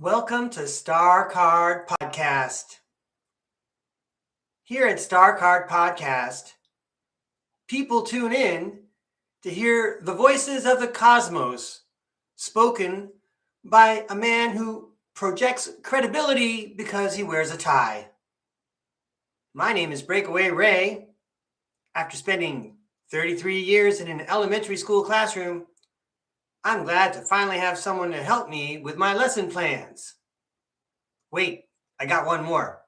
Welcome to STARCARD Podcast. Here at STARCARD Podcast, people tune in to hear the voices of the cosmos spoken by a man who projects credibility because he wears a tie. My name is Breakaway Ray. After spending 33 years in an elementary school classroom, I'm glad to finally have someone to help me with my lesson plans. Wait, I got one more.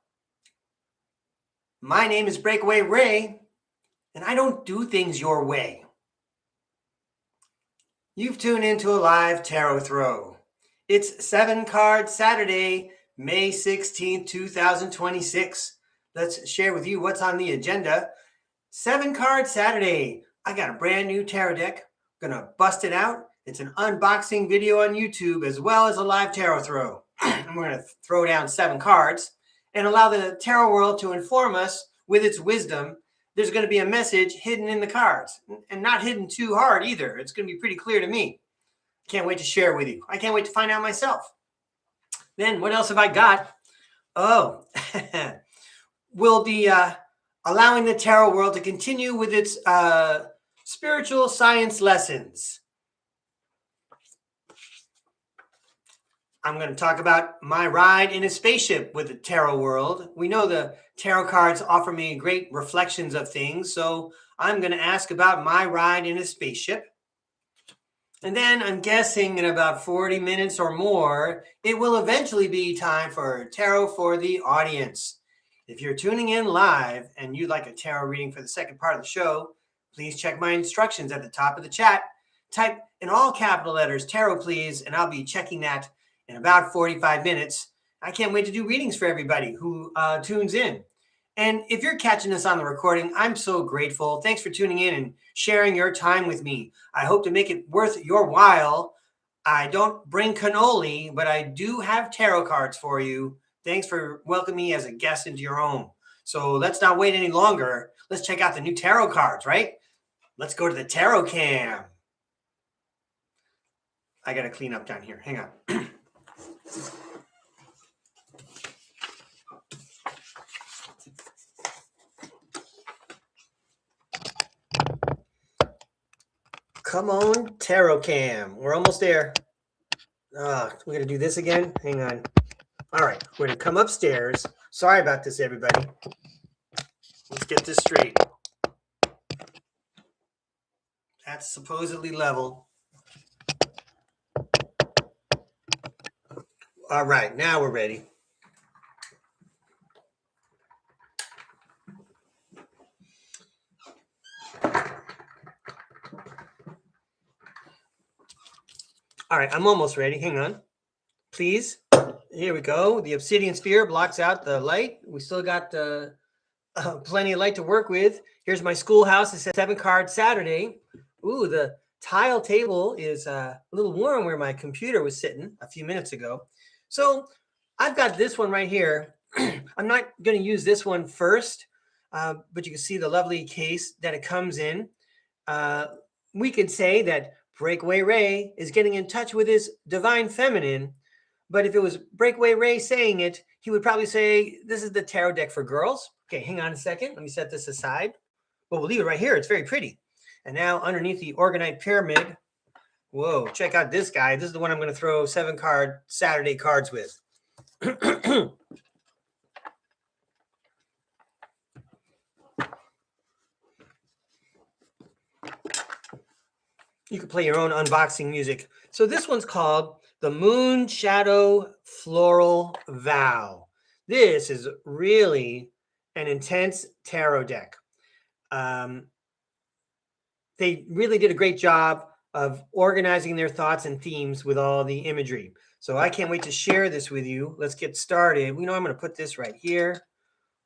My name is Breakaway Ray, and I don't do things your way. You've tuned into a live tarot throw. It's 7-Card Saturday, May 16th, 2026. Let's share with you what's on the agenda. 7-Card Saturday. I got a brand new tarot deck. I'm going to bust it out. It's an unboxing video on YouTube as well as a live tarot throw. I'm going to throw down 7 cards and allow the tarot world to inform us with its wisdom. There's going to be a message hidden in the cards, and not hidden too hard either. It's going to be pretty clear to me. Can't wait to share with you. I can't wait to find out myself. Then what else have I got? Oh, we'll be allowing the tarot world to continue with its spiritual science lessons. I'm going to talk about my ride in a spaceship with the tarot world. We know the tarot cards offer me great reflections of things, so I'm going to ask about my ride in a spaceship. And then I'm guessing in about 40 minutes or more, it will eventually be time for tarot for the audience. If you're tuning in live and you'd like a tarot reading for the second part of the show, please check my instructions at the top of the chat. Type in all capital letters, tarot please, and I'll be checking that in about 45 minutes. I can't wait to do readings for everybody who tunes in. And if you're catching us on the recording, I'm so grateful. Thanks for tuning in and sharing your time with me. I hope to make it worth your while. I don't bring cannoli, but I do have tarot cards for you. Thanks for welcoming me as a guest into your home. So let's not wait any longer. Let's check out the new tarot cards, right? Let's go to the tarot cam. I got to clean up down here. Hang on. Come on, tarot cam. We're almost there. We're going to do this again. Hang on. All right, we're going to come upstairs. Sorry about this, everybody. Let's get this straight. That's supposedly level. All right, now we're ready. All right, I'm almost ready. Hang on. Please. Here we go. The obsidian sphere blocks out the light. We still got plenty of light to work with. Here's my schoolhouse. It says 7-Card Saturday. Ooh, the tile table is a little warm where my computer was sitting a few minutes ago. So I've got this one right here. I'm not going to use this one first, but you can see the lovely case that it comes in. We could say that Breakaway Ray is getting in touch with his divine feminine, but if it was Breakaway Ray saying it, he would probably say, this is the tarot deck for girls. Okay, hang on a second. Let me set this aside. But we'll leave it right here. It's very pretty. And now underneath the Organite Pyramid, whoa, check out this guy. This is the one I'm going to throw 7-Card Saturday cards with. You can play your own unboxing music. So this one's called the Moon Shadow Floral Vow. This is really an intense tarot deck. They really did a great job of organizing their thoughts and themes with all the imagery. So I can't wait to share this with you. Let's get started. We know I'm going to put this right here.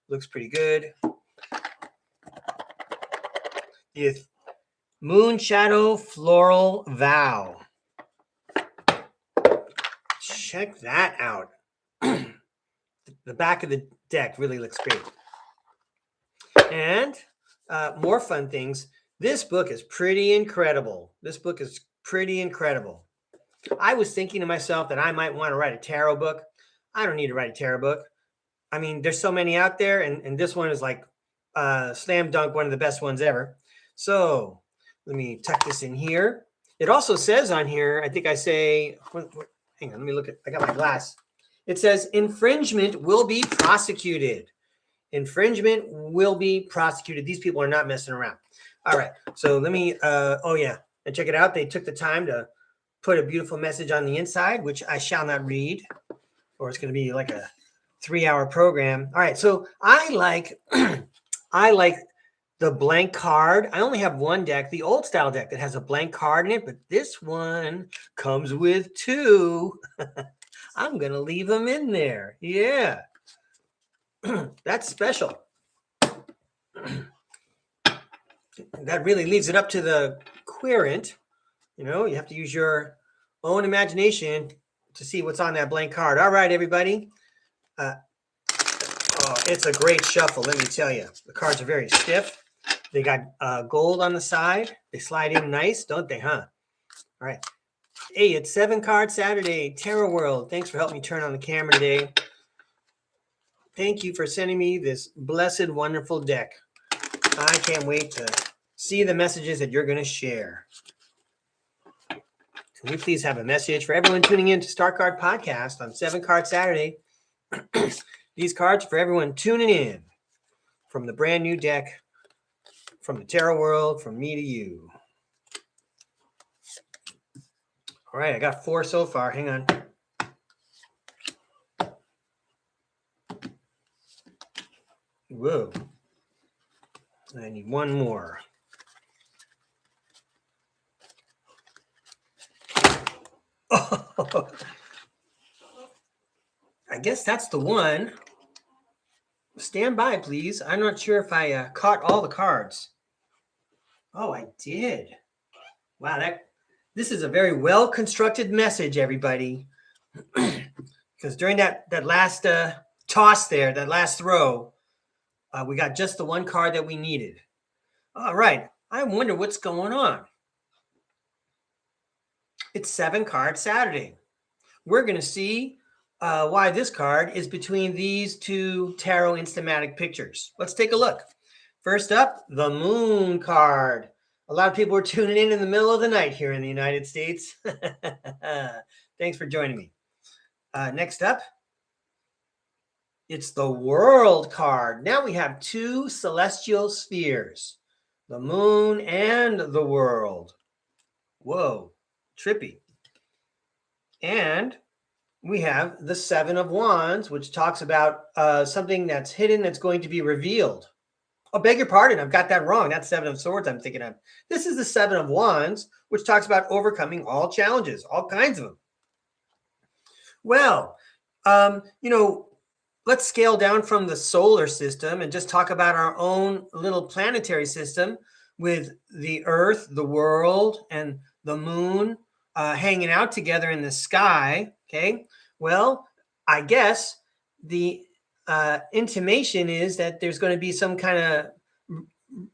Looks pretty good. The Moon Shadow Floral Vow. Check that out. The back of the deck really looks great. And more fun things. This book is pretty incredible. I was thinking to myself that I might want to write a tarot book. I don't need to write a tarot book. I mean, there's so many out there, and this one is like slam dunk, one of the best ones ever. So let me tuck this in here. It also says on here, I think I say, hang on, let me look at, I got my glass. It says infringement will be prosecuted. Infringement will be prosecuted. These people are not messing around. All right. So let me, oh yeah. And check it out. They took the time to put a beautiful message on the inside, which I shall not read, or it's going to be like a 3-hour program. All right. So I like, I like the blank card. I only have one deck, the old style deck that has a blank card in it, but this one comes with 2. I'm going to leave them in there. Yeah. That's special. That really leaves it up to the querent. You know, you have to use your own imagination to see what's on that blank card. All right, everybody. Oh, it's a great shuffle, let me tell you. The cards are very stiff. They got gold on the side. They slide in nice, don't they, huh? All right. Hey, it's 7 Card Saturday, Tarot World. Thanks for helping me turn on the camera today. Thank you for sending me this blessed, wonderful deck. I can't wait to see the messages that you're going to share. Can we please have a message for everyone tuning in to StarCard Podcast on 7 Card Saturday? These cards for everyone tuning in from the brand new deck, from the Tarot World, from me to you. All right, I got 4 so far. Hang on. Whoa. I need 1 more. Oh, I guess that's the one. Stand by, please. I'm not sure if I caught all the cards. Oh, I did. Wow, this is a very well-constructed message, everybody. Because during that last toss there, that last throw, we got just the 1 card that we needed. All right. I wonder what's going on. It's 7 Card Saturday. We're going to see why this card is between these 2 tarot instamatic pictures. Let's take a look. First up, the Moon card. A lot of people are tuning in the middle of the night here in the United States. Thanks for joining me. Next up, it's the World card. Now we have 2 celestial spheres, the Moon and the World. Whoa, trippy. And we have the 7 of Wands, which talks about something that's hidden that's going to be revealed. Oh, beg your pardon. I've got that wrong. That's 7 of Swords I'm thinking of. This is the 7 of Wands, which talks about overcoming all challenges, all kinds of them. Well, you know, let's scale down from the solar system and just talk about our own little planetary system with the Earth, the world, and the moon hanging out together in the sky. Okay. Well, I guess the intimation is that there's going to be some kind of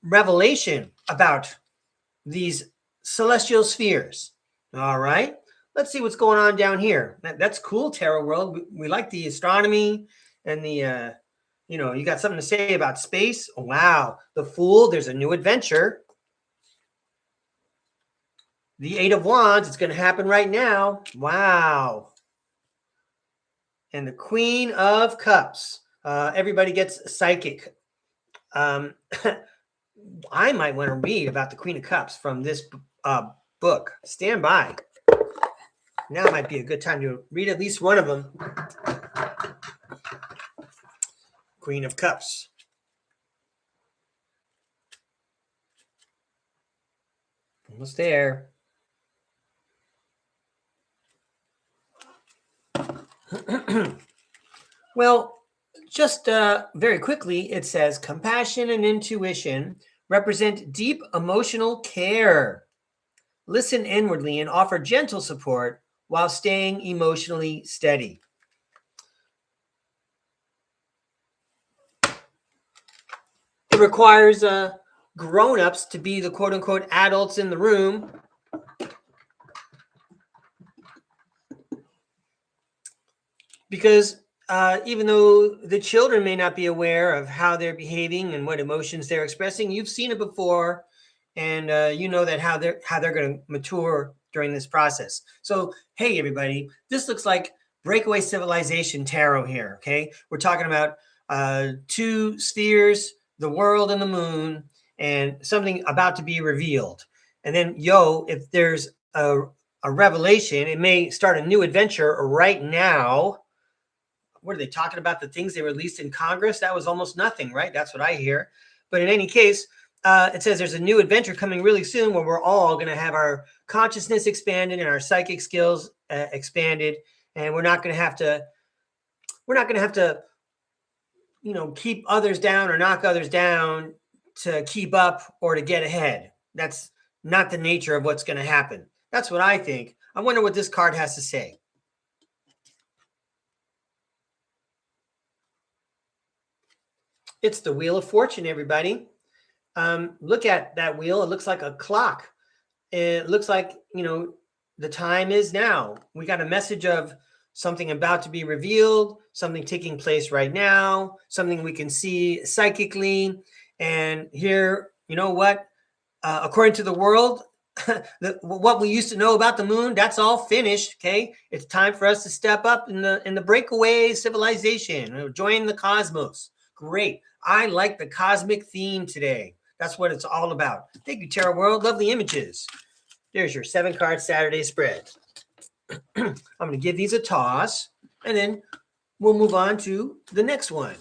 revelation about these celestial spheres. All right. Let's see what's going on down here. That's cool, Tarot World. We like the astronomy and the, you know, you got something to say about space. Oh, wow. The Fool, there's a new adventure. The 8 of Wands, it's going to happen right now. Wow. And the Queen of Cups. Everybody gets psychic. I might want to read about the Queen of Cups from this book. Stand by. Now might be a good time to read at least one of them. Queen of Cups. Almost there. Well, just very quickly, it says compassion and intuition represent deep emotional care. Listen inwardly and offer gentle support while staying emotionally steady. It requires grown-ups to be the quote-unquote adults in the room because even though the children may not be aware of how they're behaving and what emotions they're expressing, you've seen it before, and you know that how they're going to mature during this process. So, hey, everybody, this looks like Breakaway Civilization tarot here. Okay, we're talking about two spheres, the world and the moon, and something about to be revealed. And then, if there's a revelation, it may start a new adventure right now. What are they talking about? The things they released in Congress? That was almost nothing, right? That's what I hear. But in any case, it says there's a new adventure coming really soon where we're all going to have our consciousness expanded and our psychic skills expanded, and we're not going to have to keep others down or knock others down to keep up or to get ahead. That's not the nature of what's going to happen. That's what I think. I wonder what this card has to say. It's the Wheel of Fortune, everybody. Look at that wheel. It looks like a clock. It looks like, the time is now. We got a message of something about to be revealed, something taking place right now, something we can see psychically. And here, you know what? According to the world, what we used to know about the moon, that's all finished. Okay, it's time for us to step up in the breakaway civilization, join the cosmos. Great. I like the cosmic theme today. That's what it's all about. Thank you, Tarot World. Love the images. There's your 7-card Saturday spread. I'm going to give these a toss, and then we'll move on to the next one.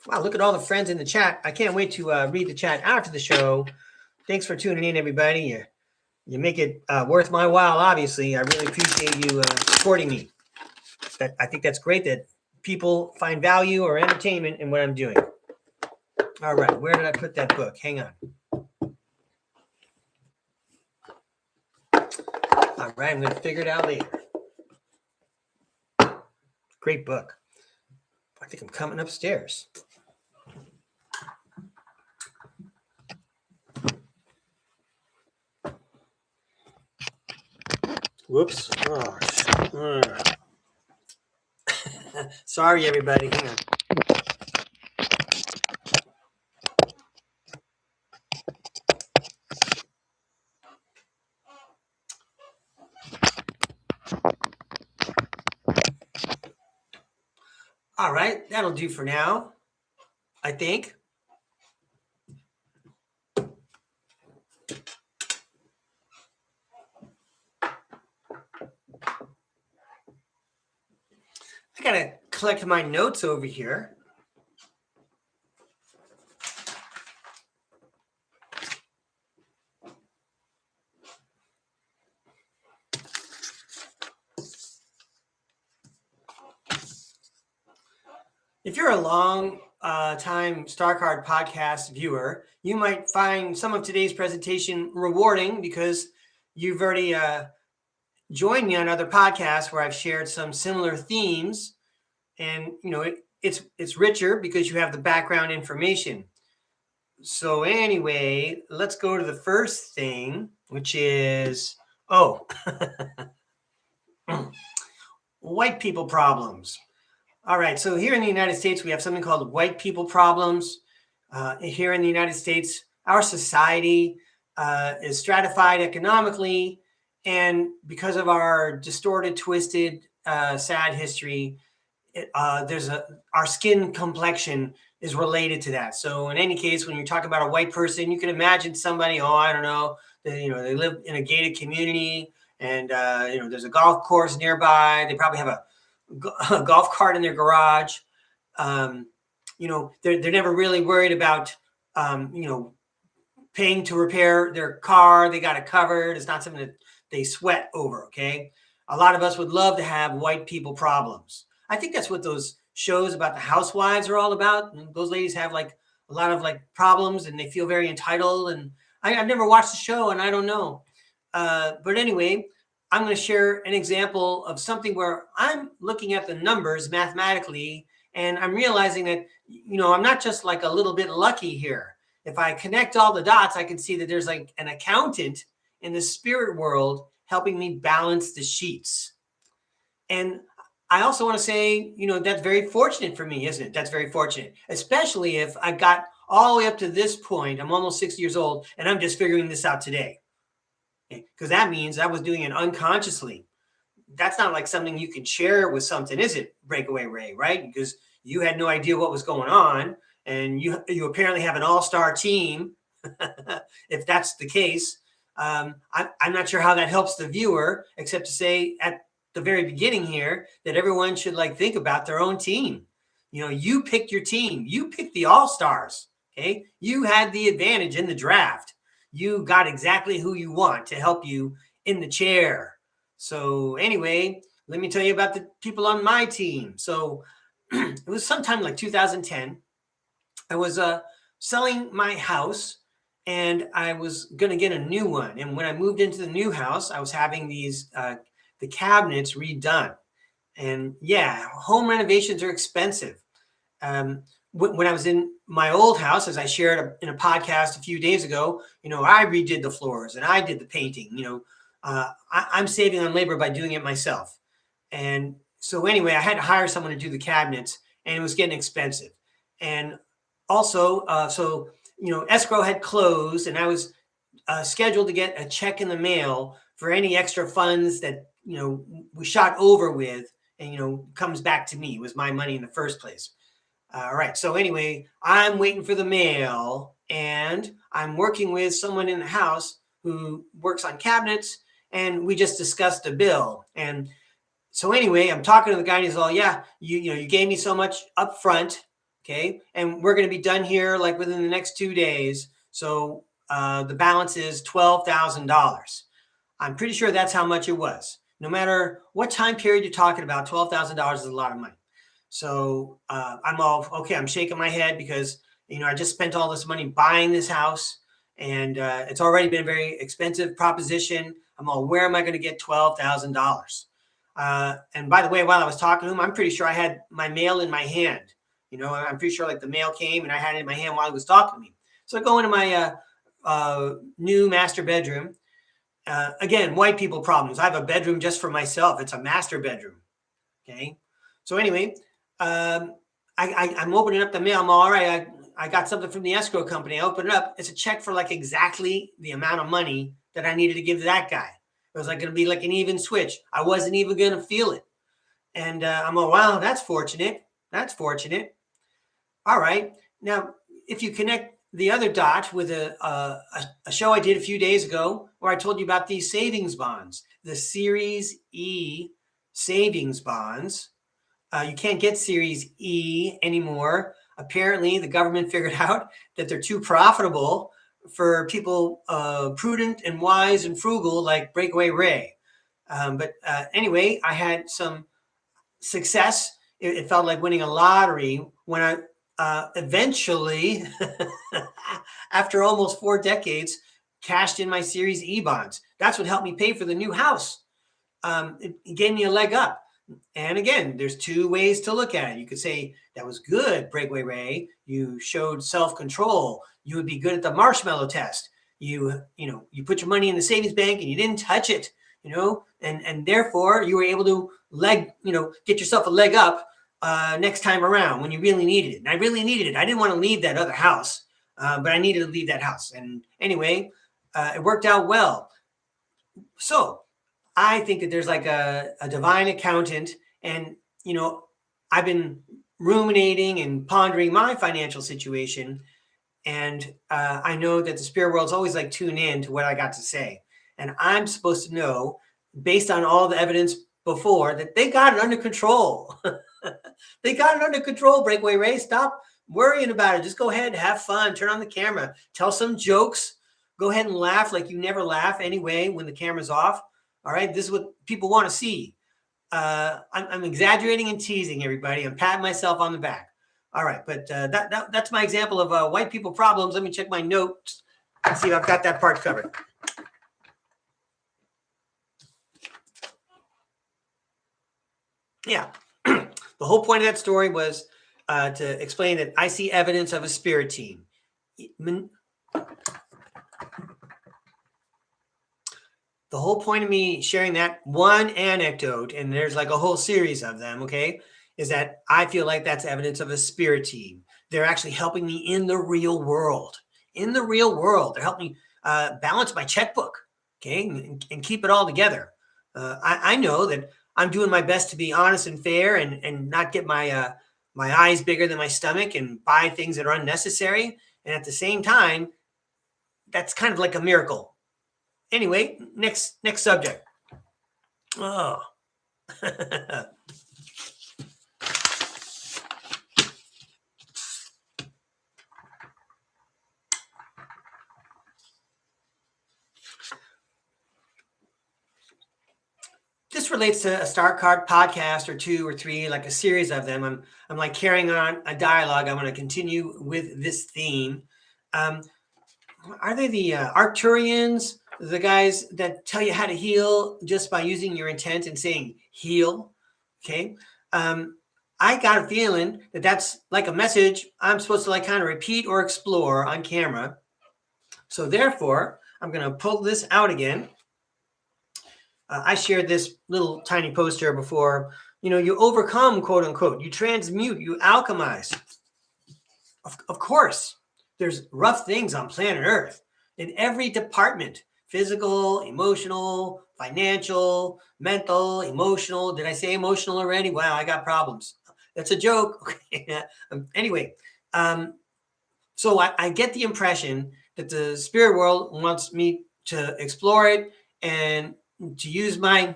Wow, look at all the friends in the chat. I can't wait to read the chat after the show. Thanks for tuning in, everybody. You make it worth my while, obviously. I really appreciate you supporting me. I think that's great that people find value or entertainment in what I'm doing. All right, where did I put that book? Hang on. All right, I'm going to figure it out later. Great book. I think I'm coming upstairs. Whoops. Oh, sorry, everybody. Hang on. All right, that'll do for now, I think. I gotta collect my notes over here. If you're a long time StarCard podcast viewer, you might find some of today's presentation rewarding because you've already joined me on other podcasts where I've shared some similar themes, and it's richer because you have the background information. So anyway, let's go to the first thing, which is white people problems. All right, so here in the United States, we have something called white people problems. Here in the United States, our society is stratified economically, and because of our distorted, twisted, sad history, our skin complexion is related to that. So in any case, when you're talking about a white person, you can imagine somebody, I don't know, they live in a gated community, and there's a golf course nearby. They probably have a golf cart in their garage. They're never really worried about paying to repair their car. They got it covered. It's not something that they sweat over. Okay, a lot of us would love to have white people problems. I think that's what those shows about the housewives are all about. And those ladies have like a lot of like problems, and they feel very entitled. And I've never watched the show, and I don't know. But anyway, I'm going to share an example of something where I'm looking at the numbers mathematically, and I'm realizing that, I'm not just like a little bit lucky here. If I connect all the dots, I can see that there's like an accountant in the spirit world helping me balance the sheets. And I also want to say, that's very fortunate for me, isn't it? That's very fortunate, especially if I got all the way up to this point. I'm almost 60 years old and I'm just figuring this out today. Because that means I was doing it unconsciously. That's not like something you can share with something, is it, Breakaway Ray, right? Because you had no idea what was going on, and you apparently have an all-star team. If that's the case, I'm not sure how that helps the viewer, except to say at the very beginning here that everyone should think about their own team. You picked your team. You picked the all-stars. Okay, you had the advantage in the draft. You got exactly who you want to help you in the chair. So anyway, let me tell you about the people on my team. So it was sometime like 2010. I was selling my house and I was going to get a new one. And when I moved into the new house, I was having these the cabinets redone. And yeah, home renovations are expensive. When I was in my old house, as I shared in a podcast a few days ago, I redid the floors and I did the painting. I'm saving on labor by doing it myself. And so anyway, I had to hire someone to do the cabinets, and it was getting expensive. And also, escrow had closed, and I was scheduled to get a check in the mail for any extra funds that we shot over with, and comes back to me. It was my money in the first place. All right. So anyway, I'm waiting for the mail, and I'm working with someone in the house who works on cabinets, and we just discussed a bill. And so anyway, I'm talking to the guy, and he's all, yeah, you gave me so much up front, okay, and we're going to be done here within the next 2 days. So the balance is $12,000. I'm pretty sure that's how much it was. No matter what time period you're talking about, $12,000 is a lot of money. So I'm all, okay, I'm shaking my head because, I just spent all this money buying this house, and it's already been a very expensive proposition. I'm all, where am I going to get $12,000? And by the way, while I was talking to him, I'm pretty sure I had my mail in my hand. I'm pretty sure the mail came and I had it in my hand while he was talking to me. So I go into my new master bedroom. Again, white people problems. I have a bedroom just for myself. It's a master bedroom. Okay. So anyway, I'm opening up the mail. I'm all right. I got something from the escrow company. I open it up. It's a check for exactly the amount of money that I needed to give to that guy. It was going to be an even switch. I wasn't even going to feel it. And I'm like, wow, that's fortunate. That's fortunate. All right. Now, if you connect the other dot with a show I did a few days ago where I told you about these savings bonds, the Series E savings bonds. You can't get Series E anymore. Apparently, the government figured out that they're too profitable for people prudent and wise and frugal like Breakaway Ray. But anyway, I had some success. It felt like winning a lottery when I eventually, after almost 4 decades, cashed in my Series E bonds. That's what helped me pay for the new house. It gave me a leg up. And again, there's 2 ways to look at it. You could say that was good, Breakaway Ray. You showed self-control. You would be good at the marshmallow test. You put your money in the savings bank and you didn't touch it, and therefore you were able to get yourself a leg up next time around when you really needed it. And I really needed it. I didn't want to leave that other house, but I needed to leave that house. And anyway, it worked out well. So I think that there's a divine accountant, and I've been ruminating and pondering my financial situation, and I know that the spirit world's always tune in to what I got to say, and I'm supposed to know, based on all the evidence before, that they got it under control. They got it under control. Breakaway Ray, stop worrying about it. Just go ahead, have fun, turn on the camera, tell some jokes, go ahead and laugh like you never laugh anyway when the camera's off. All right, this is what people want to see. I'm exaggerating and teasing everybody. I'm patting myself on the back. All right, but that's my example of white people problems. Let me check my notes and see if I've got that part covered. Yeah, the whole point of that story was to explain that I see evidence of a spirit team. the whole point of me sharing that one anecdote, and there's like a whole series of them, okay, is that I feel like that's evidence of a spirit team. They're actually helping me in the real world. In the real world, they're helping me balance my checkbook, okay, and keep it all together. I know that I'm doing my best to be honest and fair, and not get my my eyes bigger than my stomach and buy things that are unnecessary. And at the same time, that's kind of like a miracle. Anyway, next subject. Oh. This relates to a STARCARD podcast or 2 or 3, like a series of them. I'm like carrying on a dialogue. I want to continue with this theme. Are they the Arcturians, the guys that tell you how to heal just by using your intent and saying heal? Okay. I got a feeling that that's like a message I'm supposed to like kind of repeat or explore on camera. So therefore, I'm going to pull this out again. I shared this little tiny poster before. You know, you overcome, quote unquote, you transmute, you alchemize. Of course, there's rough things on planet Earth in every department: physical, emotional, financial, mental, emotional. Did I say emotional already? Wow, I got problems. That's a joke. Anyway, so I get the impression that the spirit world wants me to explore it and to use my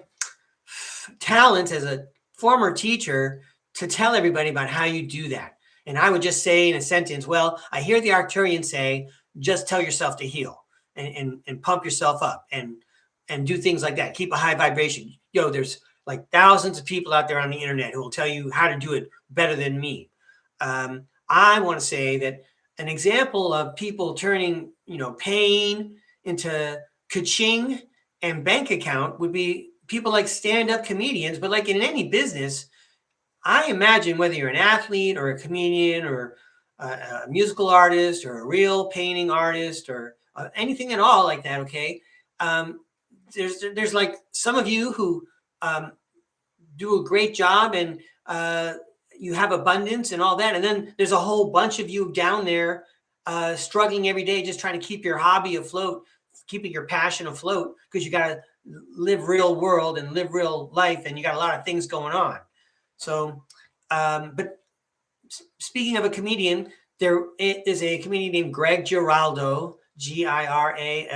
talents as a former teacher to tell everybody about how you do that. And I would just say in a sentence, well, I hear the Arcturians say, just tell yourself to heal and pump yourself up and do things like that. Keep a high vibration. Yo, there's like thousands of people out there on the internet who will tell you how to do it better than me. I want to say that an example of people turning, you know, pain into ka-ching and bank account would be people like stand-up comedians. But like in any business, I imagine whether you're an athlete or a comedian or a musical artist or a real painting artist or anything at all like that, okay, there's like some of you who do a great job and you have abundance and all that. And then there's a whole bunch of you down there struggling every day, just trying to keep your hobby afloat, keeping your passion afloat, because you got to live real world and live real life. And you got a lot of things going on. So, but speaking of a comedian, there is a comedian named Greg Giraldo, Giraldo.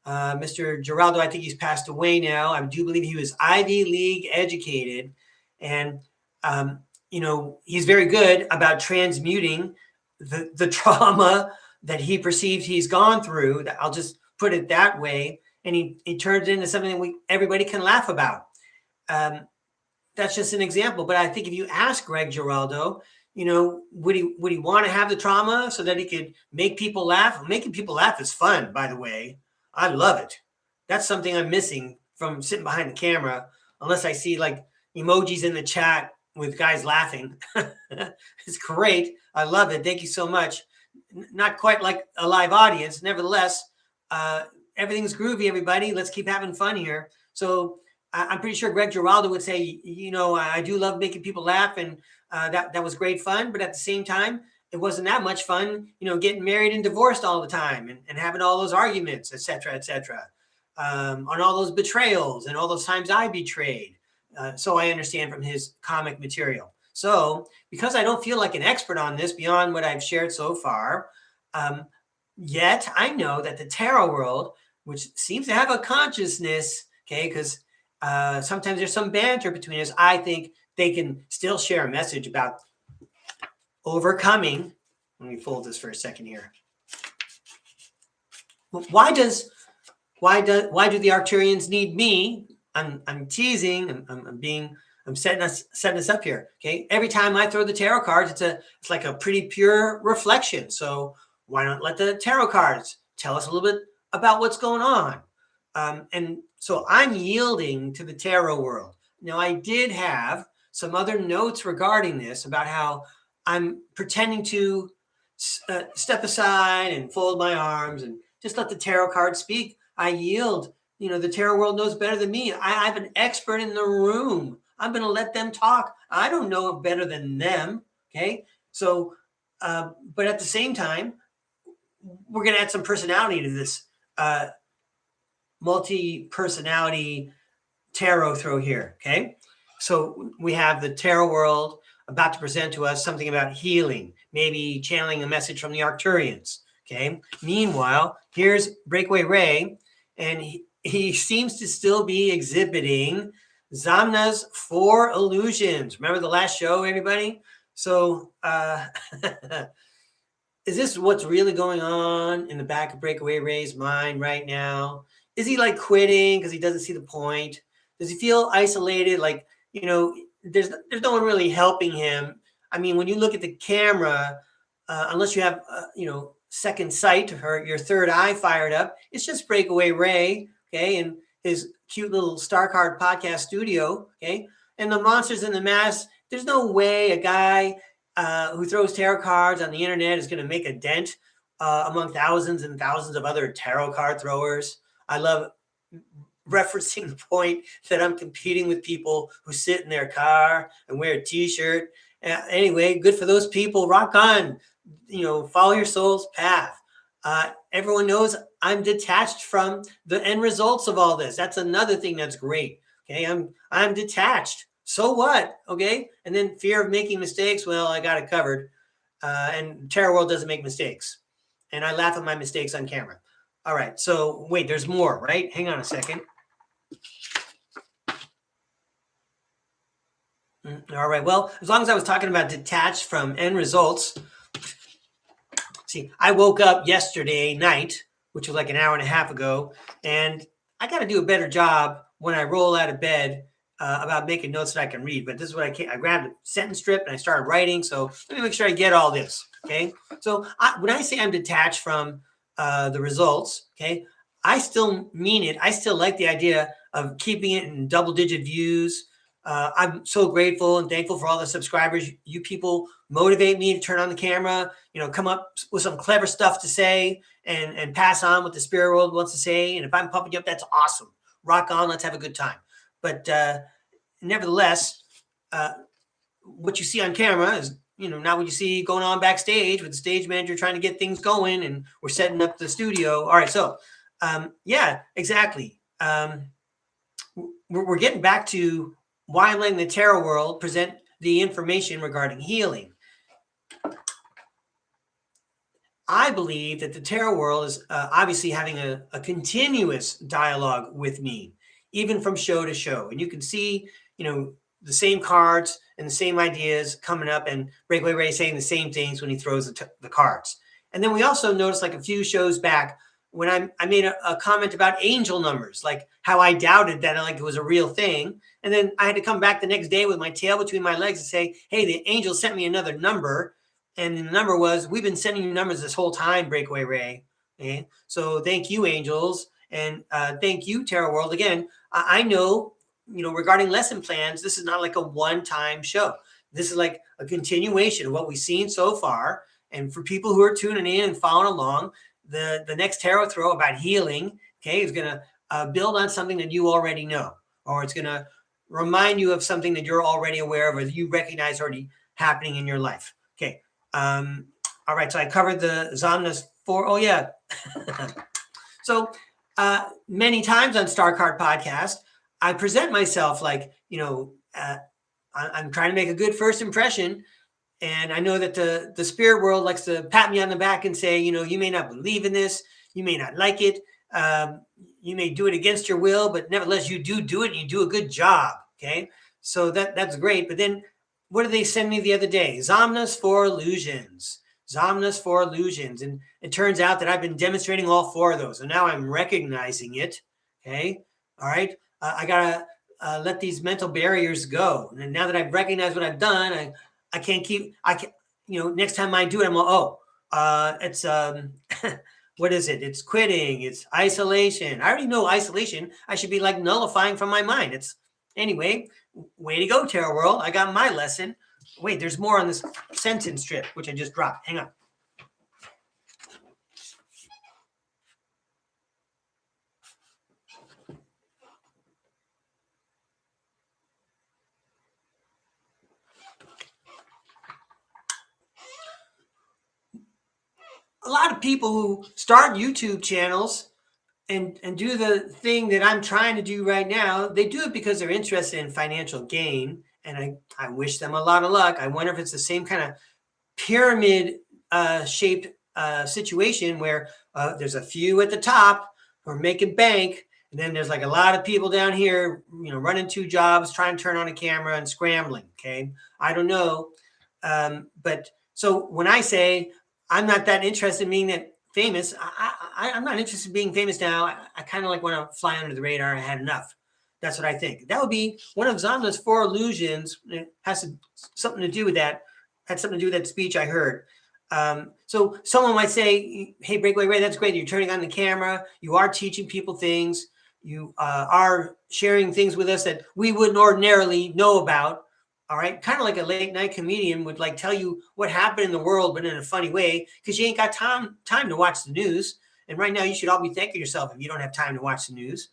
Mr. Giraldo, I think he's passed away now. I do believe he was Ivy League educated. And, you know, he's very good about transmuting the trauma that he perceives he's gone through. I'll just put it that way. And he turns it into something that everybody can laugh about. That's just an example. But I think if you ask Greg Giraldo, you know, would he want to have the trauma so that he could make people laugh? Making people laugh is fun, by the way. I love it. That's something I'm missing from sitting behind the camera, unless I see like emojis in the chat with guys laughing. It's great. I love it. Thank you so much. Not quite like a live audience. Nevertheless, everything's groovy, everybody. Let's keep having fun here. So I'm pretty sure Greg Giraldo would say, you know, I do love making people laugh, and that was great fun. But at the same time, it wasn't that much fun, you know, getting married and divorced all the time and having all those arguments, et cetera, on all those betrayals and all those times I betrayed. So I understand from his comic material. So because I don't feel like an expert on this beyond what I've shared so far, yet I know that the tarot world, which seems to have a consciousness, okay, because sometimes there's some banter between us, I think they can still share a message about overcoming. Let me fold this for a second here. Why do the Arcturians need me? I'm teasing. I'm setting us up here. Okay. Every time I throw the tarot cards, it's like a pretty pure reflection. So why not let the tarot cards tell us a little bit about what's going on? And so I'm yielding to the tarot world. Now, I did have some other notes regarding this about how I'm pretending to step aside and fold my arms and just let the tarot cards speak. I yield. The tarot world knows better than me. I have an expert in the room. I'm going to let them talk. I don't know better than them. Okay. So, but at the same time, we're going to add some personality to this multi-personality tarot throw here. Okay. So we have the tarot world about to present to us something about healing, maybe channeling a message from the Arcturians. Okay. Meanwhile, here's Breakaway Ray, and he seems to still be exhibiting Zamna's 4 illusions. Remember the last show, everybody? So is this what's really going on in the back of Breakaway Ray's mind right now? Is he like quitting because he doesn't see the point? Does he feel isolated? Like, there's no one really helping him. I mean, when you look at the camera, unless you have, second sight or your third eye fired up, it's just Breakaway Ray, okay, and his cute little STARCARD podcast studio, okay, and the monsters in the mask. There's no way a guy who throws tarot cards on the internet is going to make a dent among thousands and thousands of other tarot card throwers. I love referencing the point that I'm competing with people who sit in their car and wear a t-shirt. Anyway, good for those people. Rock on, follow your soul's path. Everyone knows I'm detached from the end results of all this. That's another thing that's great. Okay, I'm detached. So what? Okay, and then fear of making mistakes. Well, I got it covered. And Tarot World doesn't make mistakes, and I laugh at my mistakes on camera. All right, so wait, there's more, right? Hang on a second. All right, well, as long as I was talking about detached from end results, see, I woke up yesterday night, which was like an hour and a half ago, and I got to do a better job when I roll out of bed about making notes that I can read. But this is what I grabbed a sentence strip and I started writing. So let me make sure I get all this. Okay. So when I say I'm detached from the results, okay, I still mean it. I still like the idea of keeping it in double-digit views. I'm so grateful and thankful for all the subscribers. You people motivate me to turn on the camera, come up with some clever stuff to say and pass on what the spirit world wants to say. And if I'm pumping you up, that's awesome. Rock on. Let's have a good time. But nevertheless, what you see on camera is, not what you see going on backstage with the stage manager trying to get things going, and we're setting up the studio. All right. So, yeah, exactly. We're getting back to why I'm letting the tarot world present the information regarding healing. I believe that the tarot world is obviously having a continuous dialogue with me, even from show to show. And you can see, the same cards and the same ideas coming up, and Breakaway Ray saying the same things when he throws the cards. And then we also noticed, like a few shows back, when I made a comment about angel numbers, like how I doubted that like it was a real thing. And then I had to come back the next day with my tail between my legs and say, hey, the angel sent me another number. And the number was, we've been sending you numbers this whole time, Breakaway Ray. Okay? So thank you, angels. And thank you, Tarot World. Again, I know, regarding lesson plans, this is not like a one-time show. This is like a continuation of what we've seen so far. And for people who are tuning in and following along, the next tarot throw about healing, okay, is going to build on something that you already know, or it's going to remind you of something that you're already aware of or that you recognize already happening in your life. Okay. All right. So I covered the Zamna's 4. Oh, yeah. So many times on StarCard Podcast, I present myself like, I'm trying to make a good first impression. And I know that the spirit world likes to pat me on the back and say, you may not believe in this. You may not like it. You may do it against your will, but nevertheless, you do it and you do a good job. Okay. So that's great. But then what did they send me the other day? Zamna's 4 illusions. Zamna's 4 illusions. And it turns out that I've been demonstrating all 4 of those. And now I'm recognizing it. Okay. All right. I got to let these mental barriers go. And now that I've recognized what I've done, I can't keep, next time I do it, it's, what is it? It's quitting. It's isolation. I already know isolation. I should be like nullifying from my mind. Anyway, way to go, Tarot World. I got my lesson. Wait, there's more on this sentence strip, which I just dropped. Hang on. a lot of people who start YouTube channels and do the thing that I'm trying to do right now, they do it because they're interested in financial gain. And I wish them a lot of luck. I wonder if it's the same kind of pyramid shaped situation where there's a few at the top who are making bank. And then there's like a lot of people down here, running 2 jobs, trying to turn on a camera and scrambling. Okay. I don't know. But so when I say I'm not that interested in being that famous, I'm not interested in being famous now. I kind of like want to fly under the radar. I had enough. That's what I think. That would be one of Zamla's 4 illusions. It has something to do with that. Had something to do with that speech I heard. So someone might say, hey, Breakaway Ray, that's great. You're turning on the camera. You are teaching people things. You are sharing things with us that we wouldn't ordinarily know about. All right. Kind of like a late night comedian would like tell you what happened in the world, but in a funny way, because you ain't got time to watch the news. And right now you should all be thanking yourself if you don't have time to watch the news.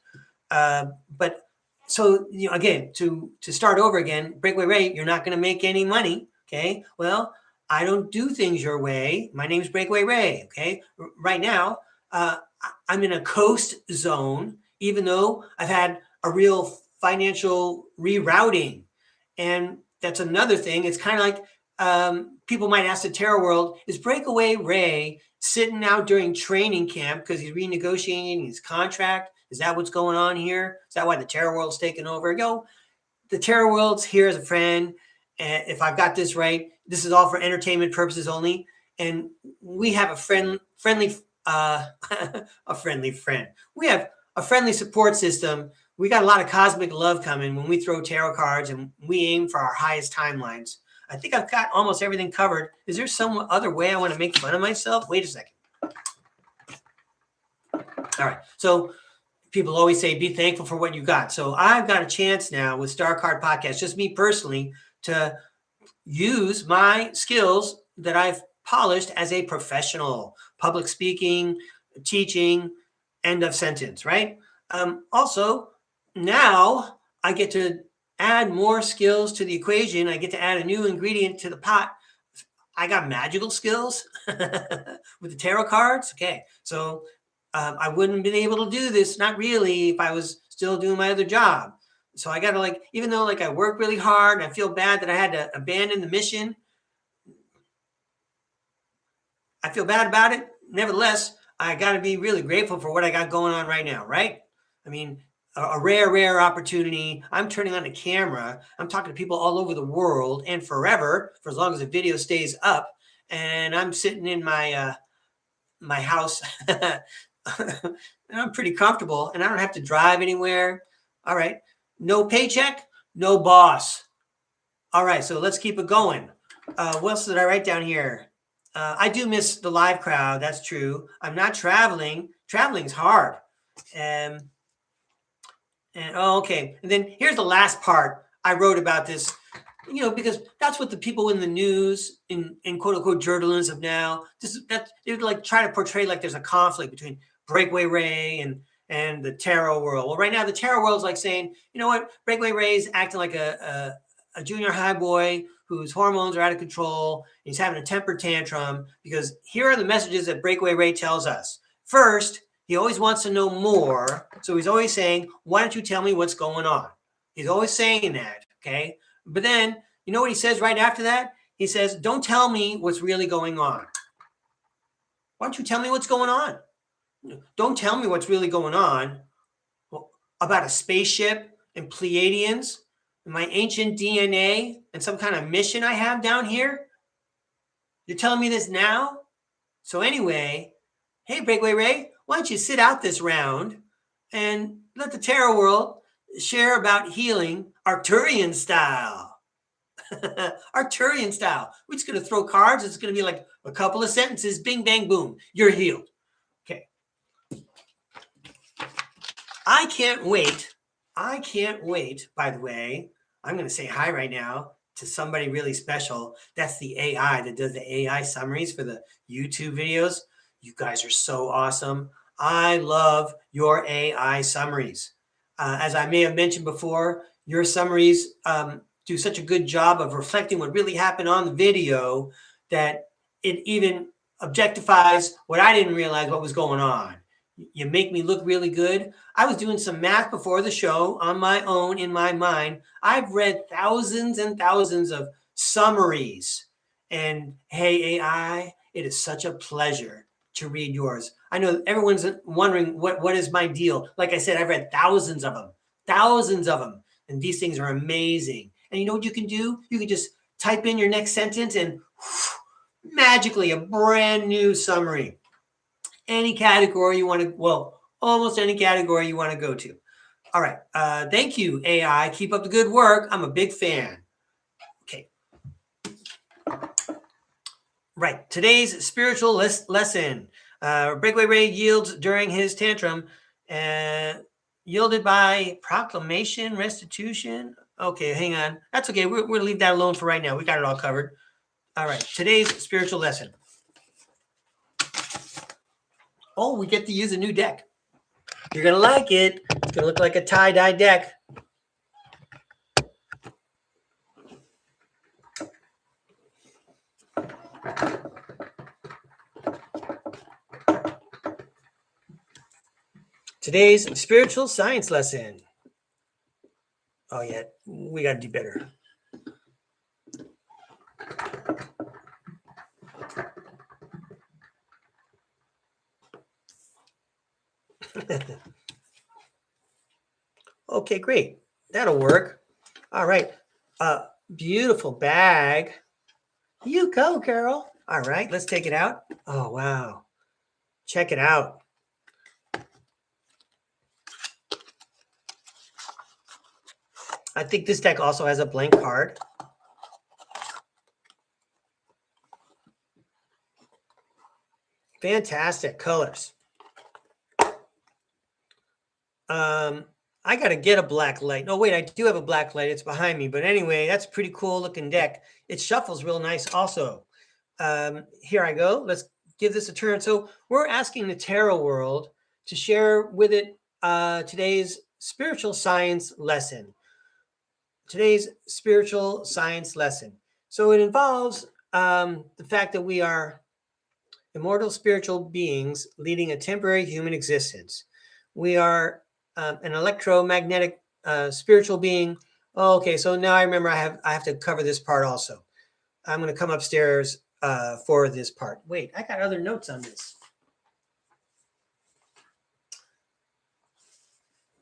But so, again, to start over again, Breakaway Ray, you're not going to make any money. Okay. Well, I don't do things your way. My name's Breakaway Ray. Okay. Right now, I'm in a coast zone, even though I've had a real financial rerouting. And that's another thing. It's kind of like people might ask the Terror World, is Breakaway Ray sitting out during training camp because he's renegotiating his contract? Is that what's going on here? Is that why the Terror World's taking over? The Terror World's here as a friend. And if I've got this right, this is all for entertainment purposes only. And we have a friendly friend. We have a friendly support system. We got a lot of cosmic love coming when we throw tarot cards and we aim for our highest timelines. I think I've got almost everything covered. Is there some other way I want to make fun of myself? Wait a second. All right. So people always say, be thankful for what you got. So I've got a chance now with StarCard Podcast, just me personally, to use my skills that I've polished as a professional, public speaking, teaching, end of sentence, right? Also, now I get to add more skills to the equation. I get to add a new ingredient to the pot. I got magical skills with the tarot cards. Okay, so I wouldn't have been able to do this, not really, if I was still doing my other job. So I got to even though I work really hard, and I feel bad that I had to abandon the mission. I feel bad about it. Nevertheless, I got to be really grateful for what I got going on right now, right? I mean, a rare opportunity. I'm turning on the camera. I'm talking to people all over the world and forever, for as long as the video stays up. And I'm sitting in my my house. And I'm pretty comfortable, and I don't have to drive anywhere. All right. No paycheck, no boss. All right. So let's keep it going. What else did I write down here? I do miss the live crowd. That's true. I'm not traveling. Traveling's hard. Okay. And then here's the last part. I wrote about this, because that's what the people in the news, in quote unquote journalism now, they would try to portray there's a conflict between Breakaway Ray and the tarot world. Well, right now the tarot world is saying, you know what, Breakaway Ray's acting like a junior high boy whose hormones are out of control. He's having a temper tantrum because here are the messages that Breakaway Ray tells us. First, he always wants to know more. So he's always saying, why don't you tell me what's going on? He's always saying that. Okay. But then, you know what he says right after that? He says, don't tell me what's really going on. Why don't you tell me what's going on? Don't tell me what's really going on about a spaceship and Pleiadians and my ancient DNA and some kind of mission I have down here. You're telling me this now? So anyway, hey, Breakaway Ray, why don't you sit out this round and let the tarot world share about healing Arcturian style. Arcturian style. We're just going to throw cards. It's going to be like a couple of sentences. Bing, bang, boom. You're healed. Okay. I can't wait. By the way, I'm going to say hi right now to somebody really special. That's the AI that does the AI summaries for the YouTube videos. You guys are so awesome. I love your AI summaries. As I may have mentioned before, your summaries do such a good job of reflecting what really happened on the video that it even objectifies what I didn't realize what was going on. You make me look really good. I was doing some math before the show on my own in my mind. I've read thousands and thousands of summaries. And hey, AI, it is such a pleasure to read yours. I know everyone's wondering what is my deal. Like I said, I've read thousands of them. And these things are amazing. And you know what you can do? You can just type in your next sentence and whew, magically a brand new summary. Any category you want to, well, almost any category you want to go to. All right. Thank you, AI. Keep up the good work. I'm a big fan. Okay. Right. Today's spiritual lesson. Breakaway Ray yields during his tantrum. Yielded by proclamation, restitution. Okay, hang on. That's okay. We'll leave that alone for right now. We got it all covered. All right. Today's spiritual lesson. Oh, we get to use a new deck. You're going to like it. It's going to look like a tie-dye deck. Today's spiritual science lesson. Oh, yeah. We got to do better. Okay, great. That'll work. All right. Beautiful bag. You go, Carol. All right, let's take it out. Oh, wow. Check it out. I think this deck also has a blank card. Fantastic colors. I got to get a black light. No, wait, I do have a black light. It's behind me. But anyway, that's a pretty cool looking deck. It shuffles real nice also. Here I go. Let's give this a turn. So we're asking the tarot world to share with it today's spiritual science lesson. Today's spiritual science lesson. So it involves the fact that we are immortal spiritual beings leading a temporary human existence. We are an electromagnetic spiritual being. Oh, okay, so now I remember I have to cover this part also. I'm going to come upstairs for this part. Wait, I got other notes on this.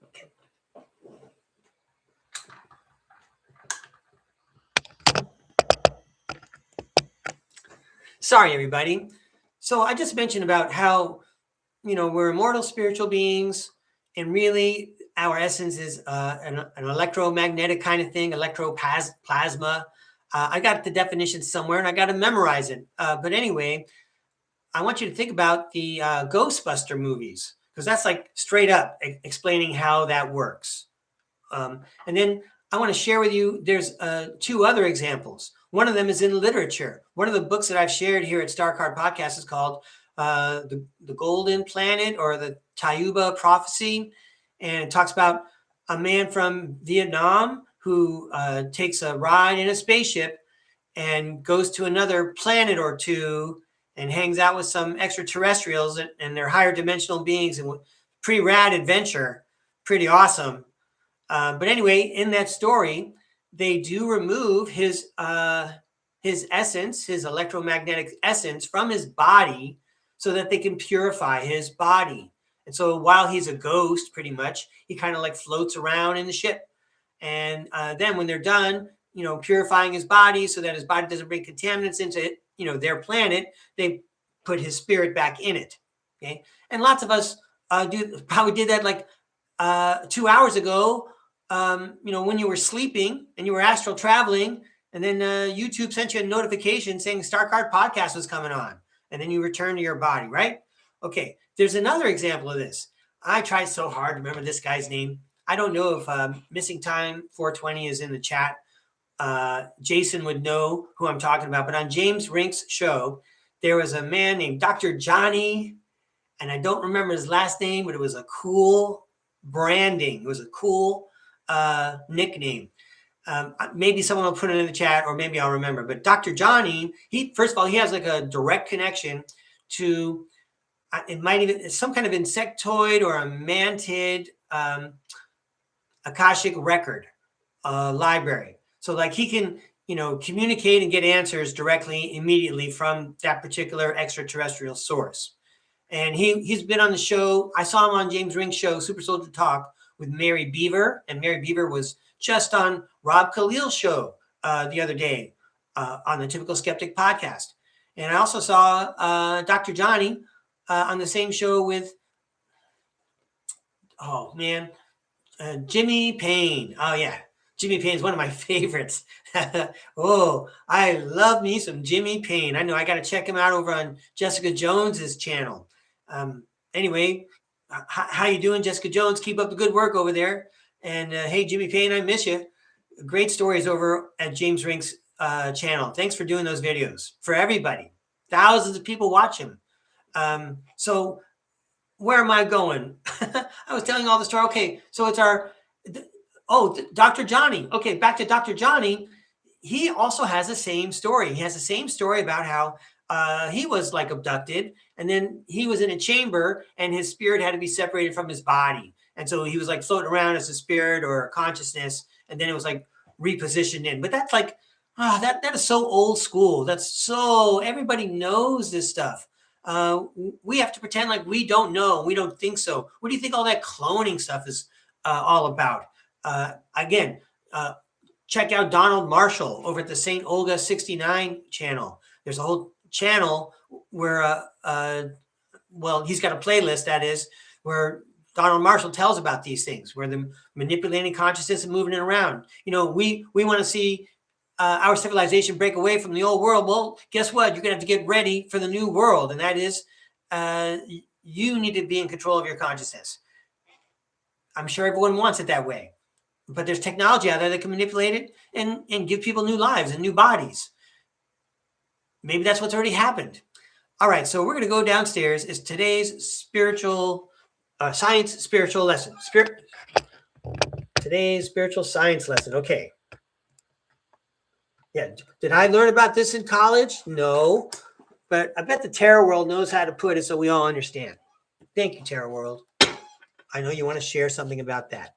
Okay. Sorry, everybody. So I just mentioned about how, we're immortal spiritual beings, and really our essence is an electromagnetic kind of thing, electroplasma. I got the definition somewhere and I got to memorize it. But anyway, I want you to think about the Ghostbuster movies, because that's like straight up explaining how that works. And then I want to share with you, there's two other examples. One of them is in literature. One of the books that I've shared here at StarCard Podcast is called the Golden Planet, or the Tayuba Prophecy. And it talks about a man from Vietnam who takes a ride in a spaceship and goes to another planet or two and hangs out with some extraterrestrials and they're higher dimensional beings, and pretty rad adventure, pretty awesome. But anyway, in that story, they do remove his essence, his electromagnetic essence, from his body so that they can purify his body. And so while he's a ghost, pretty much, he kind of like floats around in the ship. And then when they're done, purifying his body so that his body doesn't bring contaminants into it, their planet, they put his spirit back in it. Okay. And lots of us probably did that like 2 hours ago, when you were sleeping and you were astral traveling, and then YouTube sent you a notification saying StarCard Podcast was coming on, and then you return to your body, right? Okay, there's another example of this. I tried so hard to remember this guy's name. I don't know if Missing Time 420 is in the chat. Jason would know who I'm talking about, but on James Rink's show, there was a man named Dr. Johnny, and I don't remember his last name, but it was a cool branding. It was a cool nickname. Maybe someone will put it in the chat, or maybe I'll remember. But Dr. Johnny, first of all, he has like a direct connection to, it might even, some kind of insectoid or a mantid Akashic record library. So like he can, communicate and get answers directly, immediately from that particular extraterrestrial source. And he's been on the show. I saw him on James Ring's show, Super Soldier Talk, with Mary Beaver. And Mary Beaver was just on Rob Khalil's show the other day on the Typical Skeptic podcast. And I also saw Dr. Johnny on the same show with, Jimmy Payne. Oh, yeah. Jimmy Payne is one of my favorites. Oh, I love me some Jimmy Payne. I know I got to check him out over on Jessica Jones's channel. Anyway, how you doing, Jessica Jones? Keep up the good work over there. And hey, Jimmy Payne, I miss you. Great stories over at James Ring's channel. Thanks for doing those videos for everybody. Thousands of people watch him. So where am I going? I was telling all the story. Okay, so it's Dr. Johnny. Okay, back to Dr. Johnny. He also has the same story. He has the same story about how he was like abducted, and then he was in a chamber and his spirit had to be separated from his body. And so he was like floating around as a spirit or a consciousness, and then it was like repositioned in. But that's like, that is so old school. That's so, everybody knows this stuff. We have to pretend like we don't know. We don't think so. What do you think all that cloning stuff is all about? Again, check out Donald Marshall over at the St. Olga 69 channel. There's a whole channel where, he's got a playlist, that is, where Donald Marshall tells about these things, where they're manipulating consciousness and moving it around. We want to see our civilization break away from the old world. Well, guess what? You're going to have to get ready for the new world. And that is, you need to be in control of your consciousness. I'm sure everyone wants it that way. But there's technology out there that can manipulate it and give people new lives and new bodies. Maybe that's what's already happened. All right, so we're going to go downstairs. It's today's spiritual science spiritual lesson. Today's spiritual science lesson. Okay. Yeah. Did I learn about this in college? No. But I bet the Tarot World knows how to put it so we all understand. Thank you, Tarot World. I know you want to share something about that.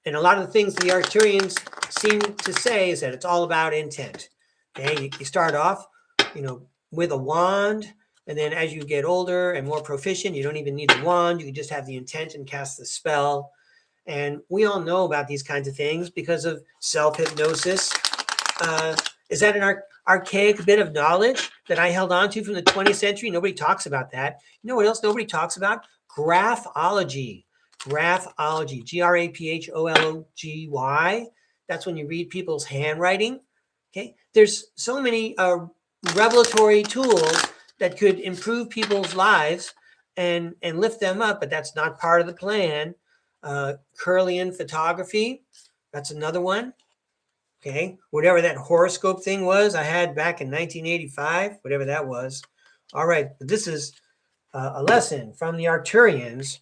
And a lot of the things the Arcturians seem to say is that it's all about intent. Okay, you start off, with a wand, and then as you get older and more proficient, you don't even need the wand. You can just have the intent and cast the spell. And we all know about these kinds of things because of self-hypnosis. Is that an archaic bit of knowledge that I held on to from the 20th century? Nobody talks about that. You know what else nobody talks about? Graphology. Graphology. Graphology. That's when you read people's handwriting. Okay. There's so many revelatory tools that could improve people's lives and lift them up, but that's not part of the plan. Kirlian photography. That's another one. Okay. Whatever that horoscope thing was I had back in 1985, whatever that was. All right. This is a lesson from the Arcturians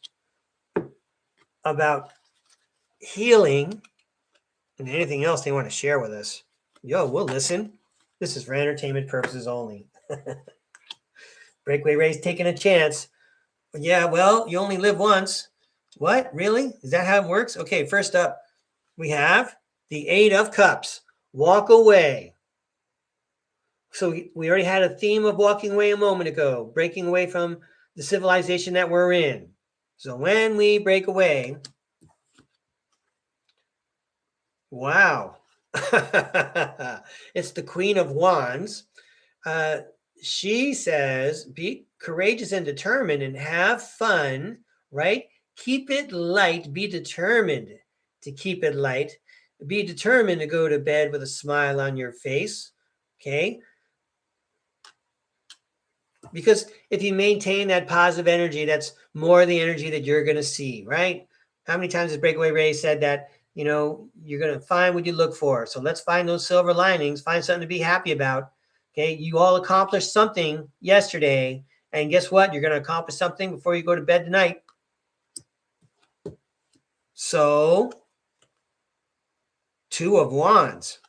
about healing and anything else they want to share with us. We'll listen. This is for entertainment purposes only. Breakaway Ray's taking a chance. Yeah, well, you only live once. What? Really? Is that how it works? Okay, first up, we have the Eight of Cups. Walk away. So we already had a theme of walking away a moment ago, breaking away from the civilization that we're in. So when we break away, wow. It's the Queen of Wands. She says, be courageous and determined and have fun, right? Keep it light. Be determined to keep it light. Be determined to go to bed with a smile on your face, okay? Because if you maintain that positive energy, that's more the energy that you're going to see, right? How many times has Breakaway Ray said that, you're going to find what you look for. So let's find those silver linings, find something to be happy about. Okay. You all accomplished something yesterday. And guess what? You're going to accomplish something before you go to bed tonight. So, Two of Wands.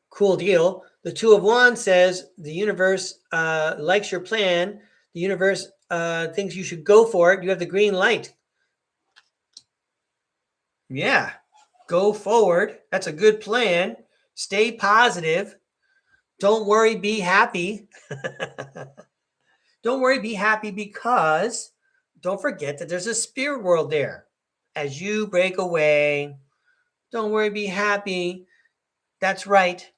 Cool deal. The Two of Wands says the universe likes your plan. The universe thinks you should go for it. You have the green light. Yeah, go forward. That's a good plan. Stay positive. Don't worry, be happy. Don't worry, be happy, because don't forget that there's a spirit world there. As you break away, don't worry, be happy. That's right.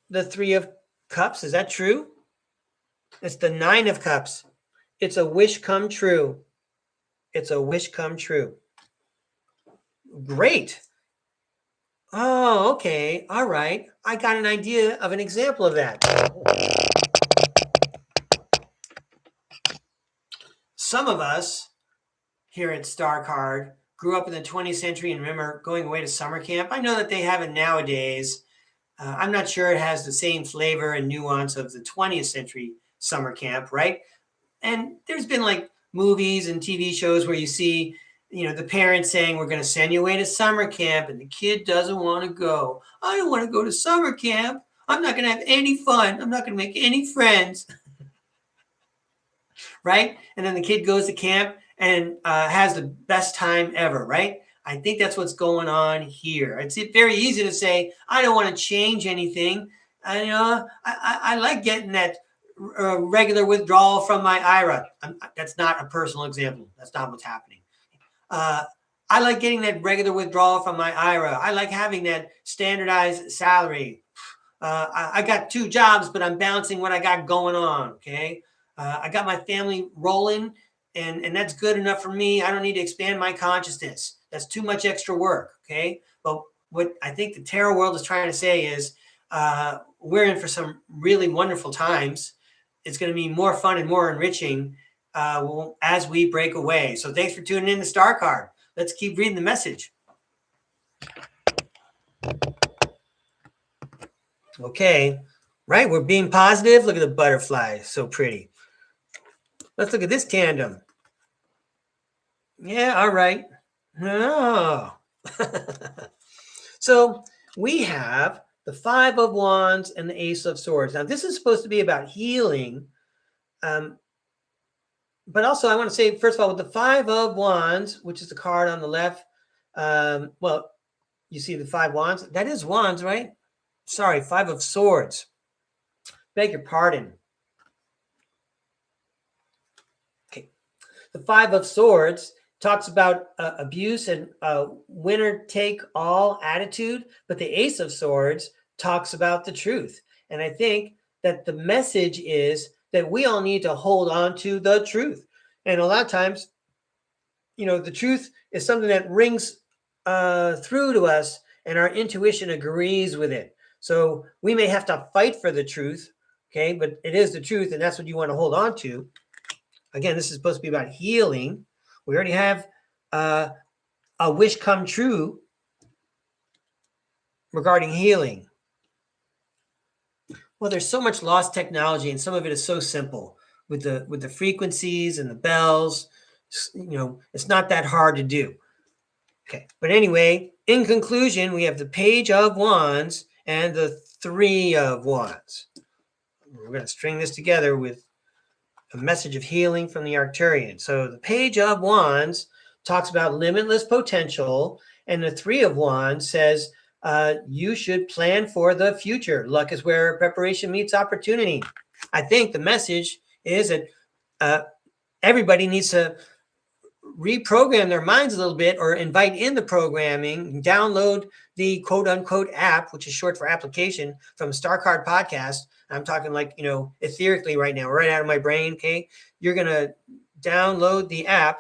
The Three of Cups, is that true? It's the Nine of Cups. It's a wish come true. It's a wish come true. Great. Oh, okay. All right. I got an idea of an example of that. Some of us here at StarCard grew up in the 20th century and remember going away to summer camp. I know that they have it nowadays. I'm not sure it has the same flavor and nuance of the 20th century summer camp, right? And there's been like movies and TV shows where you see, the parents saying, we're going to send you away to summer camp, and the kid doesn't want to go. I don't want to go to summer camp. I'm not going to have any fun. I'm not going to make any friends. Right? And then the kid goes to camp and has the best time ever, right? I think that's what's going on here. It's very easy to say, I don't want to change anything. I like getting that regular withdrawal from my IRA. That's not a personal example. That's not what's happening. I like getting that regular withdrawal from my IRA. I like having that standardized salary. I got 2 jobs, but I'm balancing what I got going on, okay? I got my family rolling, and that's good enough for me. I don't need to expand my consciousness. That's too much extra work, okay? But what I think the tarot world is trying to say is we're in for some really wonderful times. It's going to be more fun and more enriching as we break away. So thanks for tuning in to StarCard. Let's keep reading the message. Okay, right? We're being positive. Look at the butterfly. So pretty. Let's look at this tandem. Yeah, all right. Oh. So we have the Five of Wands and the Ace of Swords. Now, this is supposed to be about healing. But also, I want to say, first of all, with the Five of Wands, which is the card on the left, well, you see the 5 wands. That is wands, right? Sorry, 5 of Swords. Beg your pardon. Okay. The 5 of Swords talks about abuse and winner-take-all attitude, but the Ace of Swords talks about the truth. And I think that the message is that we all need to hold on to the truth. And a lot of times, the truth is something that rings through to us, and our intuition agrees with it. So we may have to fight for the truth, okay? But it is the truth, and that's what you want to hold on to. Again, this is supposed to be about healing. We already have a wish come true regarding healing. Well, there's so much lost technology, and some of it is so simple with the frequencies and the bells. It's not that hard to do. Okay, but anyway, in conclusion, we have the Page of Wands and the 3 of Wands. We're going to string this together with a message of healing from the Arcturian. So the Page of Wands talks about limitless potential, and the 3 of Wands says you should plan for the future. Luck is where preparation meets opportunity. I think the message is that everybody needs to reprogram their minds a little bit, or invite in the programming, download the quote unquote app, which is short for application, from StarCard Podcast. I'm talking like, etherically right now, right out of my brain. Okay. You're going to download the app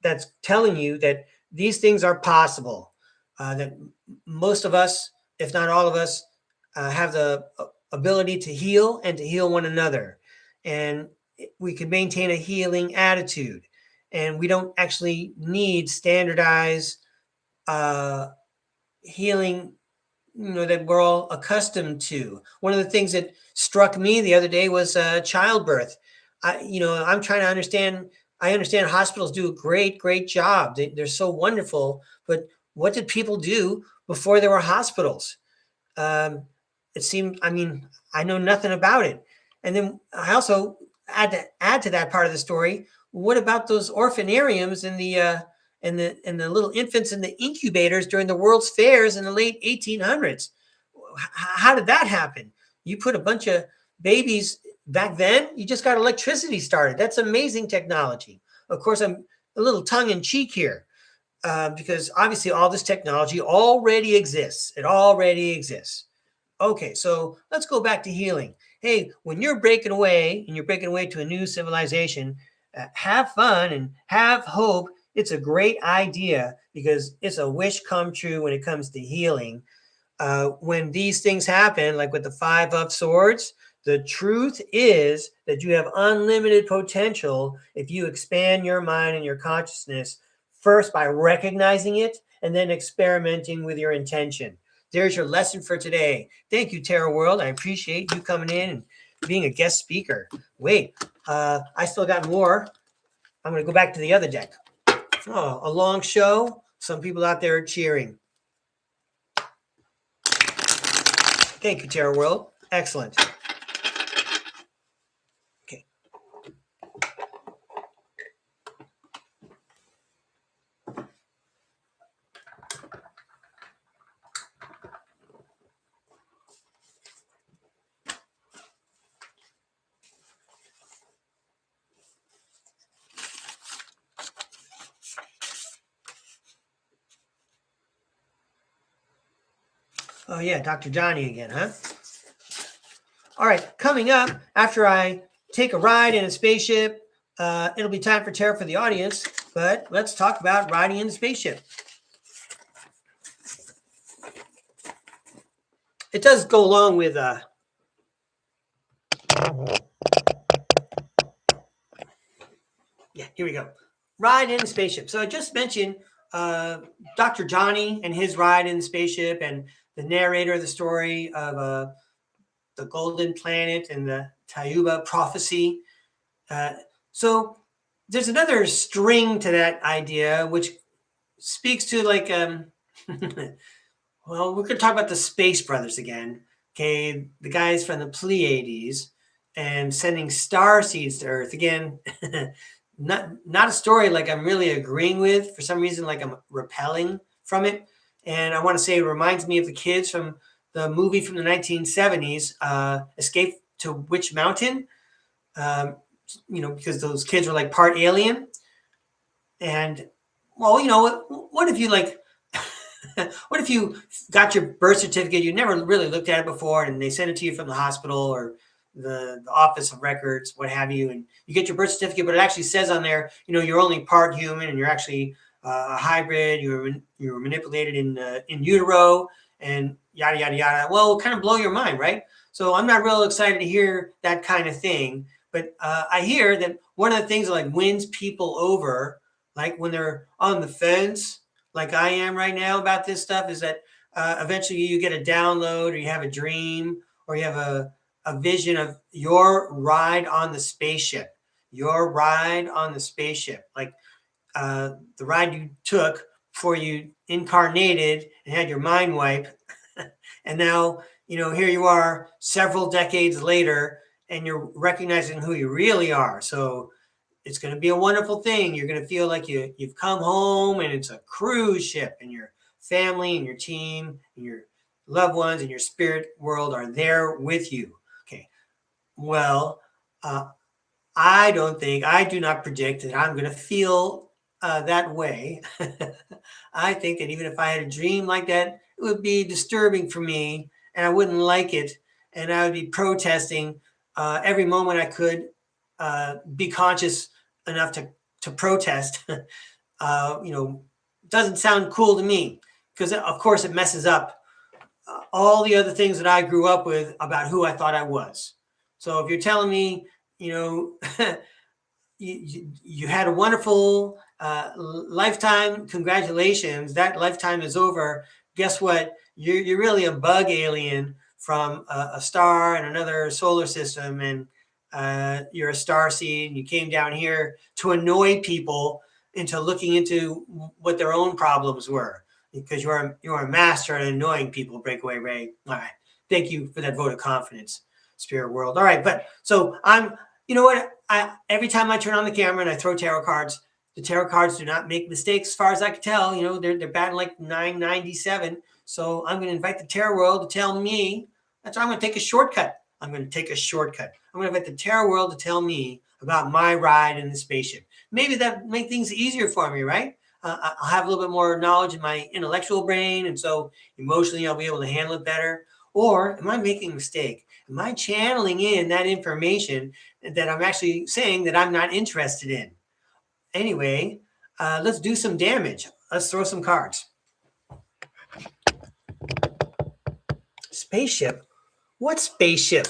that's telling you that these things are possible, that most of us, if not all of us, have the ability to heal and to heal one another. And we can maintain a healing attitude. And we don't actually need standardized healing, that we're all accustomed to. One of the things that struck me the other day was childbirth. I'm trying to understand. I understand hospitals do a great job. They're so wonderful. But what did people do before there were hospitals? It seemed, I know nothing about it. And then I also add to that part of the story. What about those orphanariums and the little infants in the incubators during the World's Fairs in the late 1800s? How did that happen? You put a bunch of babies back then, you just got electricity started. That's amazing technology. Of course, I'm a little tongue in cheek here because obviously all this technology already exists. It already exists. Okay, so let's go back to healing. Hey, when you're breaking away and you're breaking away to a new civilization, have fun and have hope. It's a great idea because it's a wish come true when it comes to healing. When these things happen, like with the 5 of Swords, the truth is that you have unlimited potential if you expand your mind and your consciousness first by recognizing it and then experimenting with your intention. There's your lesson for today. Thank you, Tarot World. I appreciate you coming in and being a guest speaker. Wait, I still got more. I'm going to go back to the other deck. Oh, a long show. Some people out there are cheering. Thank you, Tarot World. Excellent. Okay. Oh, yeah, Dr. Johnny again, huh? All right, coming up after I take a ride in a spaceship, it'll be time for Tarot for the audience, but let's talk about riding in a spaceship. It does go along with yeah, here we go. Ride in a spaceship. So I just mentioned Dr. Johnny and his ride in the spaceship and the narrator of the story of the Golden Planet and the Tayuba prophecy. So there's another string to that idea, which speaks to like, well, we're going to talk about the Space Brothers again. Okay, the guys from the Pleiades and sending star seeds to Earth again. Not a story like I'm really agreeing with. For some reason, like I'm repelling from it. And I want to say it reminds me of the kids from the movie from the 1970s, Escape to Witch Mountain. Because those kids were like part alien. And, well, what if you like, what if you got your birth certificate, you never really looked at it before, and they sent it to you from the hospital or the office of records, what have you, and you get your birth certificate, but it actually says on there, you're only part human and you're actually a hybrid, you were manipulated in utero and yada, yada, yada. Well, it'll kind of blow your mind, right? So I'm not real excited to hear that kind of thing, but I hear that one of the things that like wins people over, like when they're on the fence, like I am right now about this stuff, is that eventually you get a download or you have a dream or you have a vision of your ride on the spaceship, like the ride you took before you incarnated and had your mind wipe. And now, here you are several decades later and you're recognizing who you really are. So it's going to be a wonderful thing. You're going to feel like you've come home and it's a cruise ship and your family and your team and your loved ones and your spirit world are there with you. Okay. Well, I do not predict that I'm going to feel that way. I think that even if I had a dream like that, it would be disturbing for me and I wouldn't like it. And I would be protesting every moment I could be conscious enough to protest. Doesn't sound cool to me because of course it messes up all the other things that I grew up with about who I thought I was. So if you're telling me, you had a wonderful lifetime, congratulations, that lifetime is over. Guess what? You're really a bug alien from a star and another solar system, and you're a star seed, and you came down here to annoy people into looking into what their own problems were. because you're a master at annoying people, Breakaway Ray. All right. Thank you for that vote of confidence, spirit world. All right, but so you know what? Every time I turn on the camera and I throw tarot cards, the tarot cards do not make mistakes as far as I can tell. You know, they're batting like 997. So I'm going to invite the tarot world to tell me. That's why I'm going to take a shortcut. I'm going to take a shortcut. I'm going to invite the tarot world to tell me about my ride in the spaceship. Maybe that make things easier for me, right? I'll have a little bit more knowledge in my intellectual brain, and so emotionally I'll be able to handle it better. Or am I making a mistake? Am I channeling in that information that I'm actually saying that I'm not interested in? Anyway, let's do some damage. Let's throw some cards. Spaceship? What spaceship?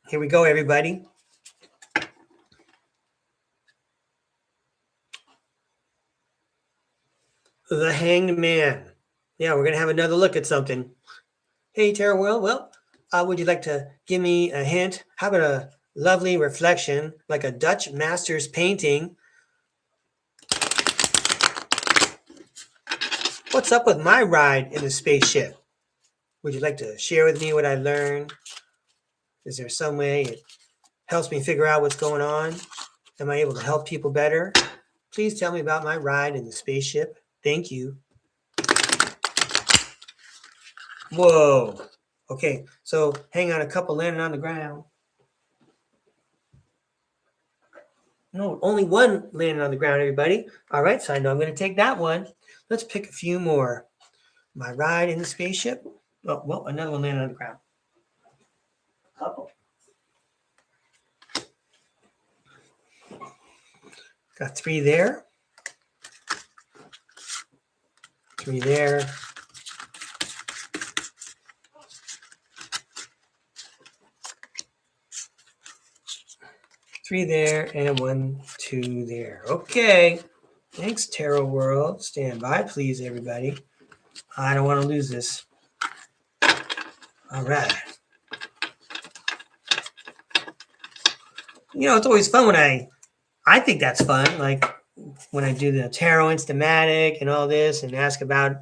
Here we go, everybody. The Hanged Man. Yeah, we're going to have another look at something. Hey, Tarot World. Well, would you like to give me a hint? How about a lovely reflection, like a Dutch master's painting? What's up with my ride in the spaceship? Would you like to share with me what I learned? Is there some way it helps me figure out what's going on? Am I able to help people better? Please tell me about my ride in the spaceship. Thank you. Whoa. Okay, so hang on, a couple landing on the ground. No, only one landing on the ground, everybody. All right, so I know I'm going to take that one. Let's pick a few more. My ride in the spaceship. Oh, well, another one landed on the ground. Couple. Got 3 there. 3 there. 3 there, and 1, 2 there. Okay. Thanks, Tarot World. Stand by, please, everybody. I don't want to lose this. All right. You know, it's always fun when I think that's fun. Like when I do the Tarot Instamatic and all this and ask about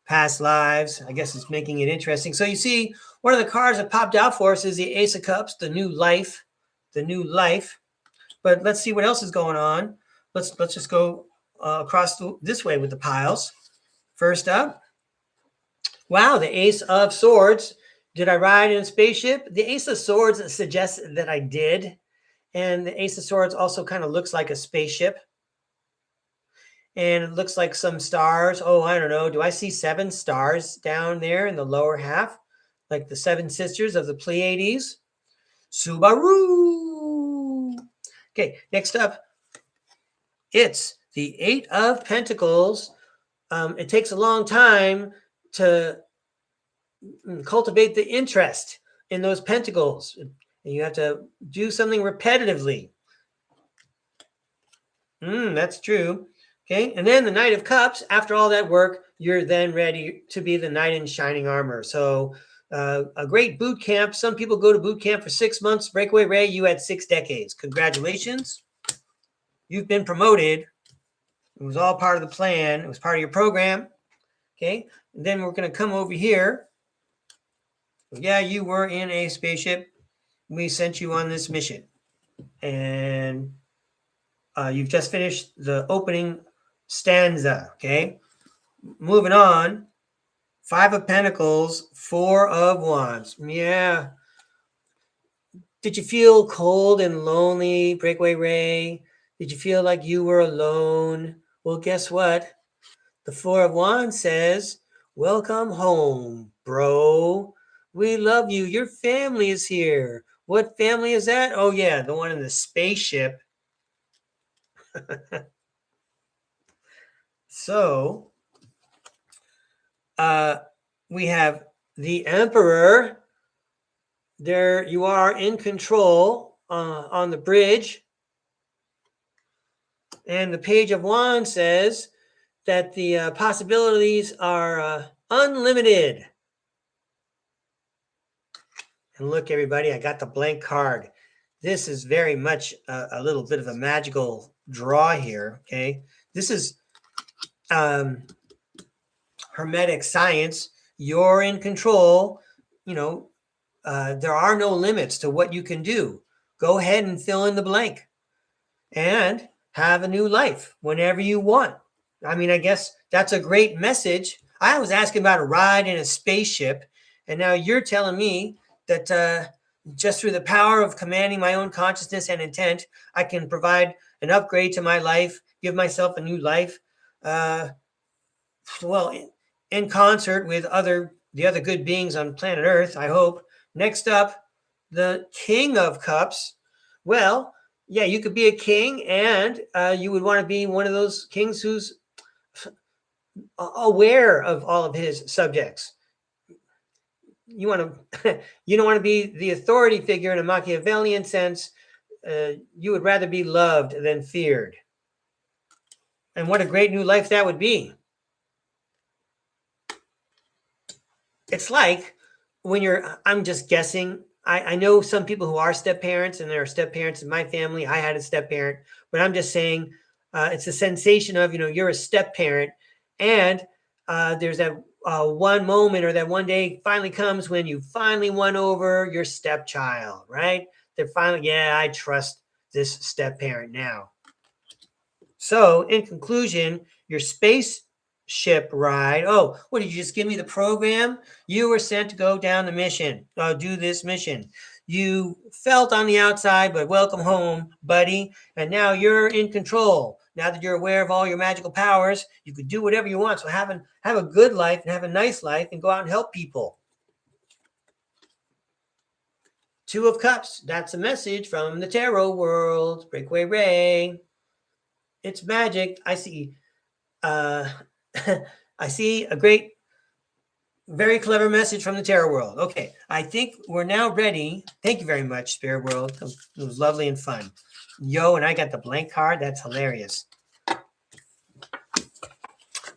past lives. I guess it's making it interesting. So you see, one of the cards that popped out for us is the Ace of Cups, the new life. But let's see what else is going on. Let's just go across this way with the piles. First up, wow, the Ace of Swords. Did I ride in a spaceship? The Ace of Swords suggests that I did. And the Ace of Swords also kind of looks like a spaceship. And it looks like some stars. Oh, I don't know. Do I see 7 stars down there in the lower half? Like the 7 sisters of the Pleiades? Subaru! Okay, next up, it's the 8 of Pentacles. It takes a long time to cultivate the interest in those pentacles. And you have to do something repetitively. That's true. Okay, and then the Knight of Cups, after all that work, you're then ready to be the knight in shining armor. So a great boot camp. Some people go to boot camp for 6 months. Breakaway Ray, you had 6 decades. Congratulations. You've been promoted. It was all part of the plan. It was part of your program. Okay, and then we're going to come over here. Yeah, you were in a spaceship. We sent you on this mission. And you've just finished the opening stanza, okay? Moving on. 5 of Pentacles, 4 of Wands. Yeah. Did you feel cold and lonely, Breakaway Ray? Did you feel like you were alone? Well, guess what? The 4 of Wands says, welcome home, bro. We love you. Your family is here. What family is that? Oh, yeah, the one in the spaceship. So, we have the Emperor. There you are in control on the bridge. And the Page of Wands says that the possibilities are unlimited. And look, everybody, I got the blank card. This is very much a little bit of a magical draw here. Okay. This is Hermetic science. You're in control. You know, there are no limits to what you can do. Go ahead and fill in the blank and have a new life whenever you want. I mean, I guess that's a great message. I was asking about a ride in a spaceship, and now you're telling me that just through the power of commanding my own consciousness and intent, I can provide an upgrade to my life, give myself a new life. Well, in concert with the other good beings on planet Earth, I hope. Next up, the King of Cups. Well, yeah, you could be a king, and you would want to be one of those kings who's aware of all of his subjects. You want to, you don't want to be the authority figure in a Machiavellian sense. You would rather be loved than feared. And what a great new life that would be. It's like when I'm just guessing. I know some people who are step parents, and there are step parents in my family. I had a step parent, but I'm just saying it's a sensation of, you're a step parent, and there's that one moment or that one day finally comes when you finally won over your stepchild, right? They're finally, yeah, I trust this step parent now. So in conclusion, your spaceship ride. Oh, what did you just give me the program? You were sent to go down the mission. Do this mission. You felt on the outside, but welcome home, buddy. And now you're in control. Now that you're aware of all your magical powers, you could do whatever you want. So have a good life and have a nice life and go out and help people. Two of Cups. That's a message from the tarot world. Breakaway Ray. It's magic. I see. I see a great, very clever message from the tarot world. Okay, I think we're now ready. Thank you very much, Spirit World. It was lovely and fun. Yo, and I got the blank card. That's hilarious.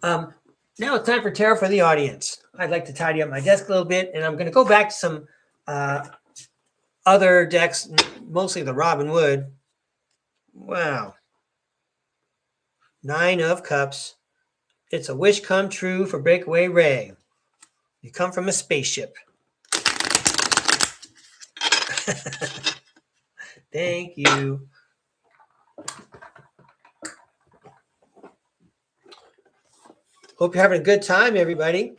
Now it's time for tarot for the audience. I'd like to tidy up my desk a little bit, and I'm going to go back to some other decks, mostly the Robin Wood. Wow. 9 of Cups. It's a wish come true for Breakaway Ray. You come from a spaceship. Thank you. Hope you're having a good time, everybody.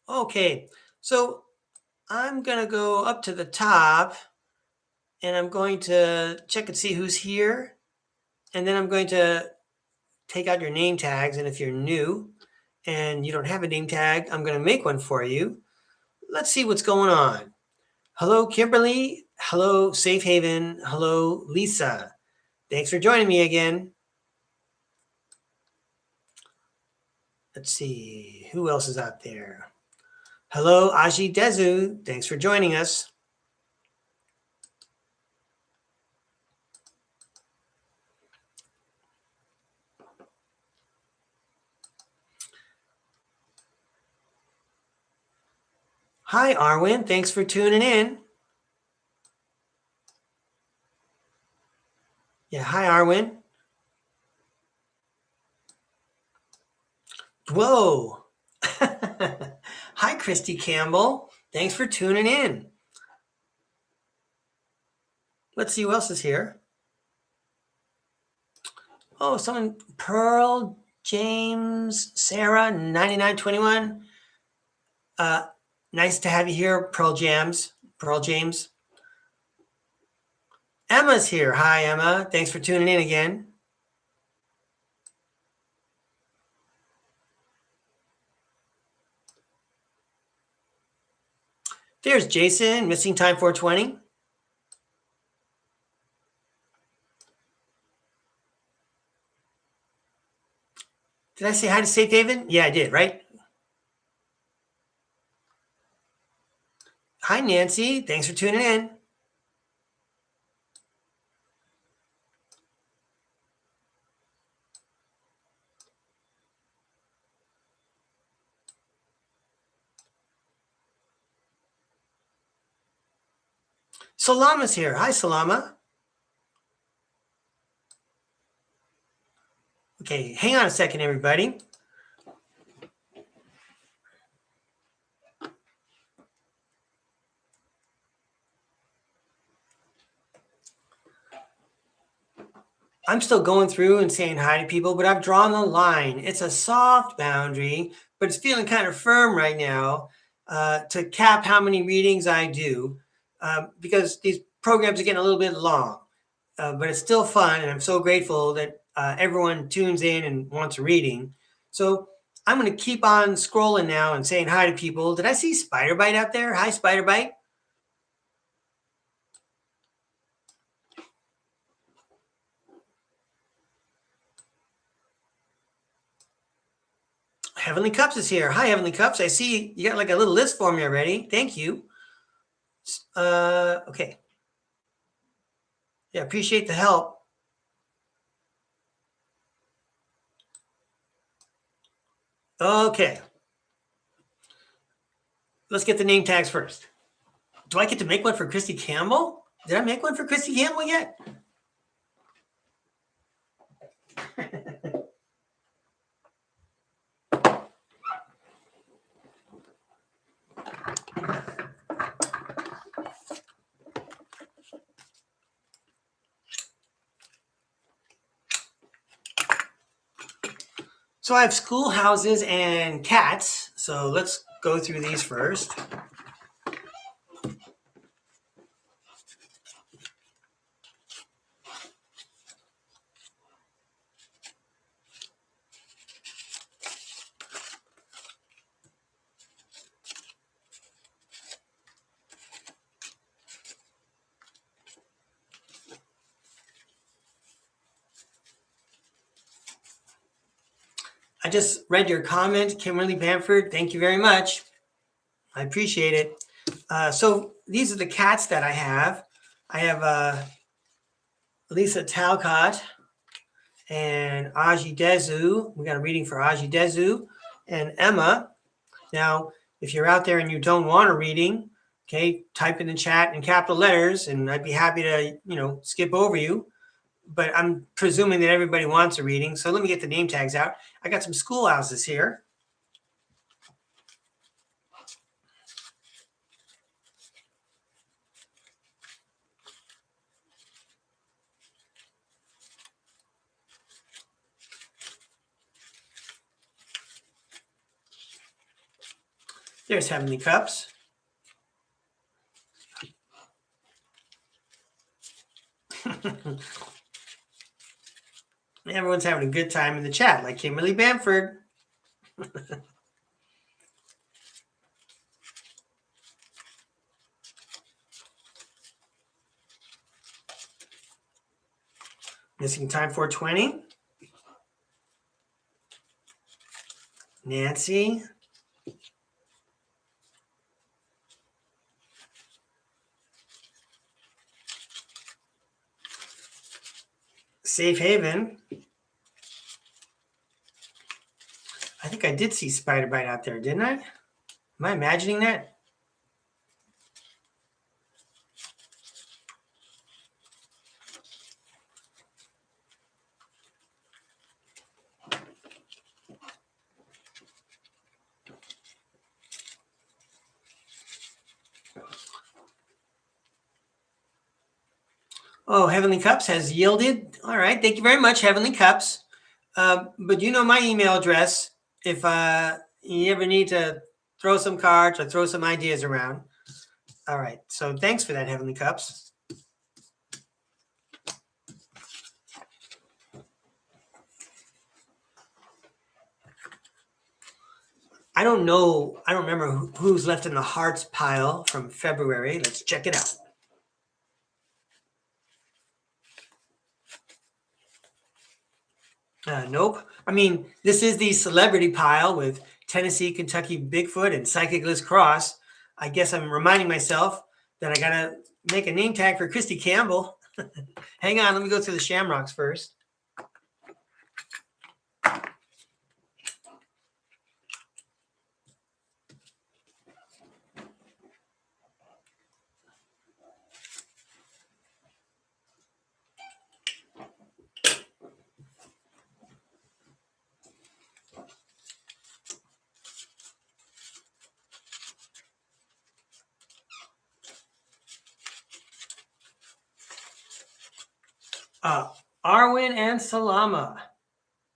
Okay, so I'm going to go up to the top, and I'm going to check and see who's here. And then I'm going to take out your name tags. And if you're new and you don't have a name tag, I'm going to make one for you. Let's see what's going on. Hello, Kimberly. Hello, Safe Haven. Hello, Lisa. Thanks for joining me again. Let's see. Who else is out there? Hello, Aji Dezu. Thanks for joining us. Hi, Arwen. Thanks for tuning in. Yeah, hi, Arwen. Whoa. Hi, Christy Campbell. Thanks for tuning in. Let's see who else is here. Oh, someone, Pearl, James, Sarah, 9921. Nice to have you here, Pearl James. Emma's here. Hi, Emma. Thanks for tuning in again. There's Jason, missing time 420. Did I say hi to Safe Haven? Yeah, I did, right? Hi, Nancy. Thanks for tuning in. Salama's here. Hi, Salama. Okay, hang on a second, everybody. I'm still going through and saying hi to people, but I've drawn the line. It's a soft boundary, but it's feeling kind of firm right now to cap how many readings I do because these programs are getting a little bit long, but it's still fun. And I'm so grateful that everyone tunes in and wants a reading. So I'm going to keep on scrolling now and saying hi to people. Did I see Spiderbite out there? Hi, Spiderbite. Heavenly Cups is here. Hi, Heavenly Cups. I see you got like a little list for me already. Thank you. Okay. Yeah, appreciate the help. Okay. Let's get the name tags first. Do I get to make one for Christy Campbell? Did I make one for Christy Campbell yet? So I have schoolhouses and cats. So let's go through these first. I just read your comment, Kimberly Bamford. Thank you very much. I appreciate it. So these are the cats that I have. I have Lisa Talcott and Aji Dezu. We got a reading for Aji Dezu and Emma. Now, if you're out there and you don't want a reading, okay, type in the chat in capital letters, and I'd be happy to, skip over you. But I'm presuming that everybody wants a reading. So let me get the name tags out. I got some schoolhouses here. There's Heavenly Cups. Everyone's having a good time in the chat, like Kimberly Bamford. Missing Time 420. Nancy. Safe Haven. I think I did see Spiderbite out there, didn't I? Am I imagining that? Oh, Heavenly Cups has yielded. All right. Thank you very much, Heavenly Cups. But you know my email address if you ever need to throw some cards or throw some ideas around. All right. So thanks for that, Heavenly Cups. I don't know. I don't remember who's left in the hearts pile from February. Let's check it out. Nope. I mean, this is the celebrity pile with Tennessee, Kentucky Bigfoot, and Psychic Liz Cross. I guess I'm reminding myself that I got to make a name tag for Christy Campbell. Hang on. Let me go through the Shamrocks first. Arwen and Salama.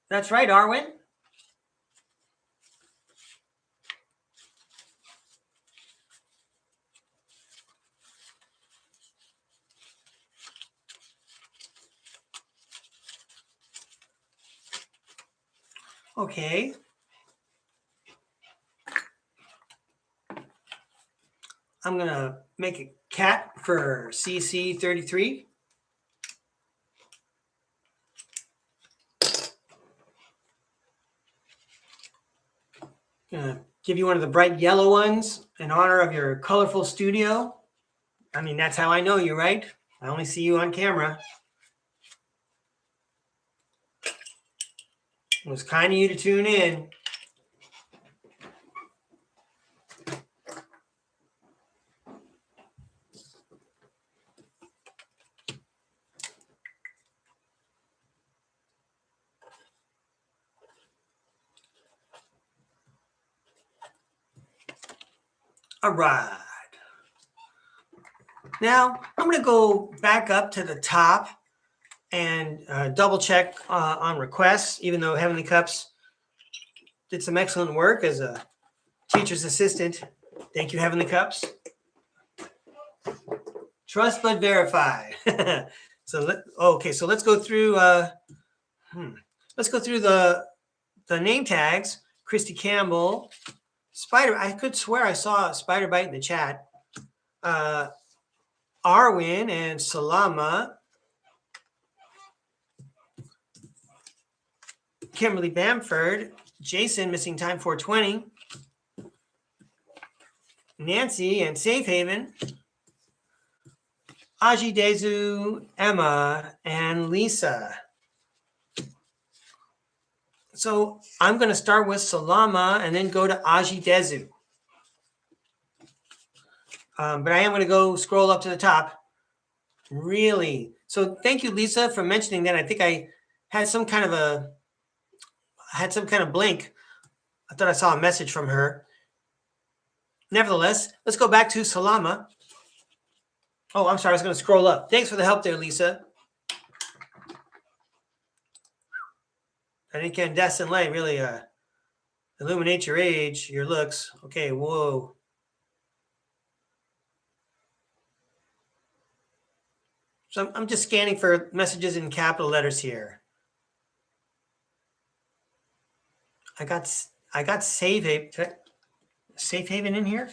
That's right, Arwen. Okay. I'm going to make a cat for CC33. Gonna give you one of the bright yellow ones in honor of your colorful studio. I mean, that's how I know you, right? I only see you on camera. It was kind of you to tune in. All right. Now, I'm going to go back up to the top and double check on requests, even though Heavenly Cups did some excellent work as a teacher's assistant. Thank you, Heavenly Cups. Trust but verify. So let's go through the name tags. Christy Campbell, Spider. I could swear I saw a spider bite in the chat. Arwen and Salama. Kimberly Bamford, Jason missing time 420. Nancy and Safe Haven. Aji Dezu, Emma, and Lisa. So I'm going to start with Salama and then go to Aji Dezu. But I am going to go scroll up to the top. Really? So thank you, Lisa, for mentioning that. I think I had some kind of blink. I thought I saw a message from her. Nevertheless, let's go back to Salama. Oh, I'm sorry. I was going to scroll up. Thanks for the help there, Lisa. Incandescent light really illuminate your age, your looks. Okay, whoa. So I'm just scanning for messages in capital letters here. I got Safe Haven in here?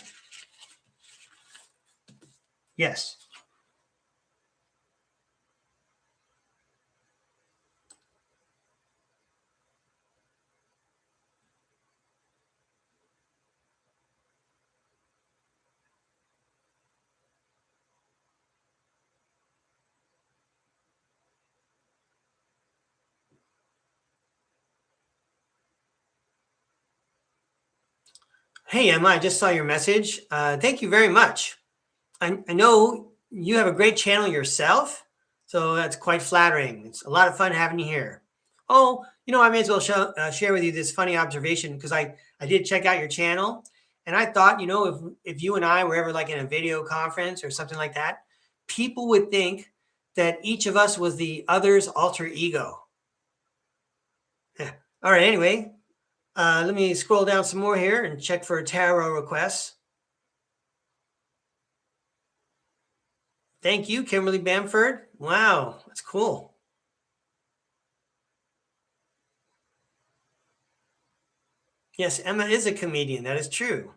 Yes. Hey, Emma, I just saw your message. Thank you very much. I know you have a great channel yourself, so that's quite flattering. It's a lot of fun having you here. Oh, I may as well share with you this funny observation because I did check out your channel, and I thought, if you and I were ever like in a video conference or something like that, people would think that each of us was the other's alter ego. All right, anyway. Let me scroll down some more here and check for tarot requests. Thank you, Kimberly Bamford. Wow, that's cool. Yes, Emma is a comedian. That is true.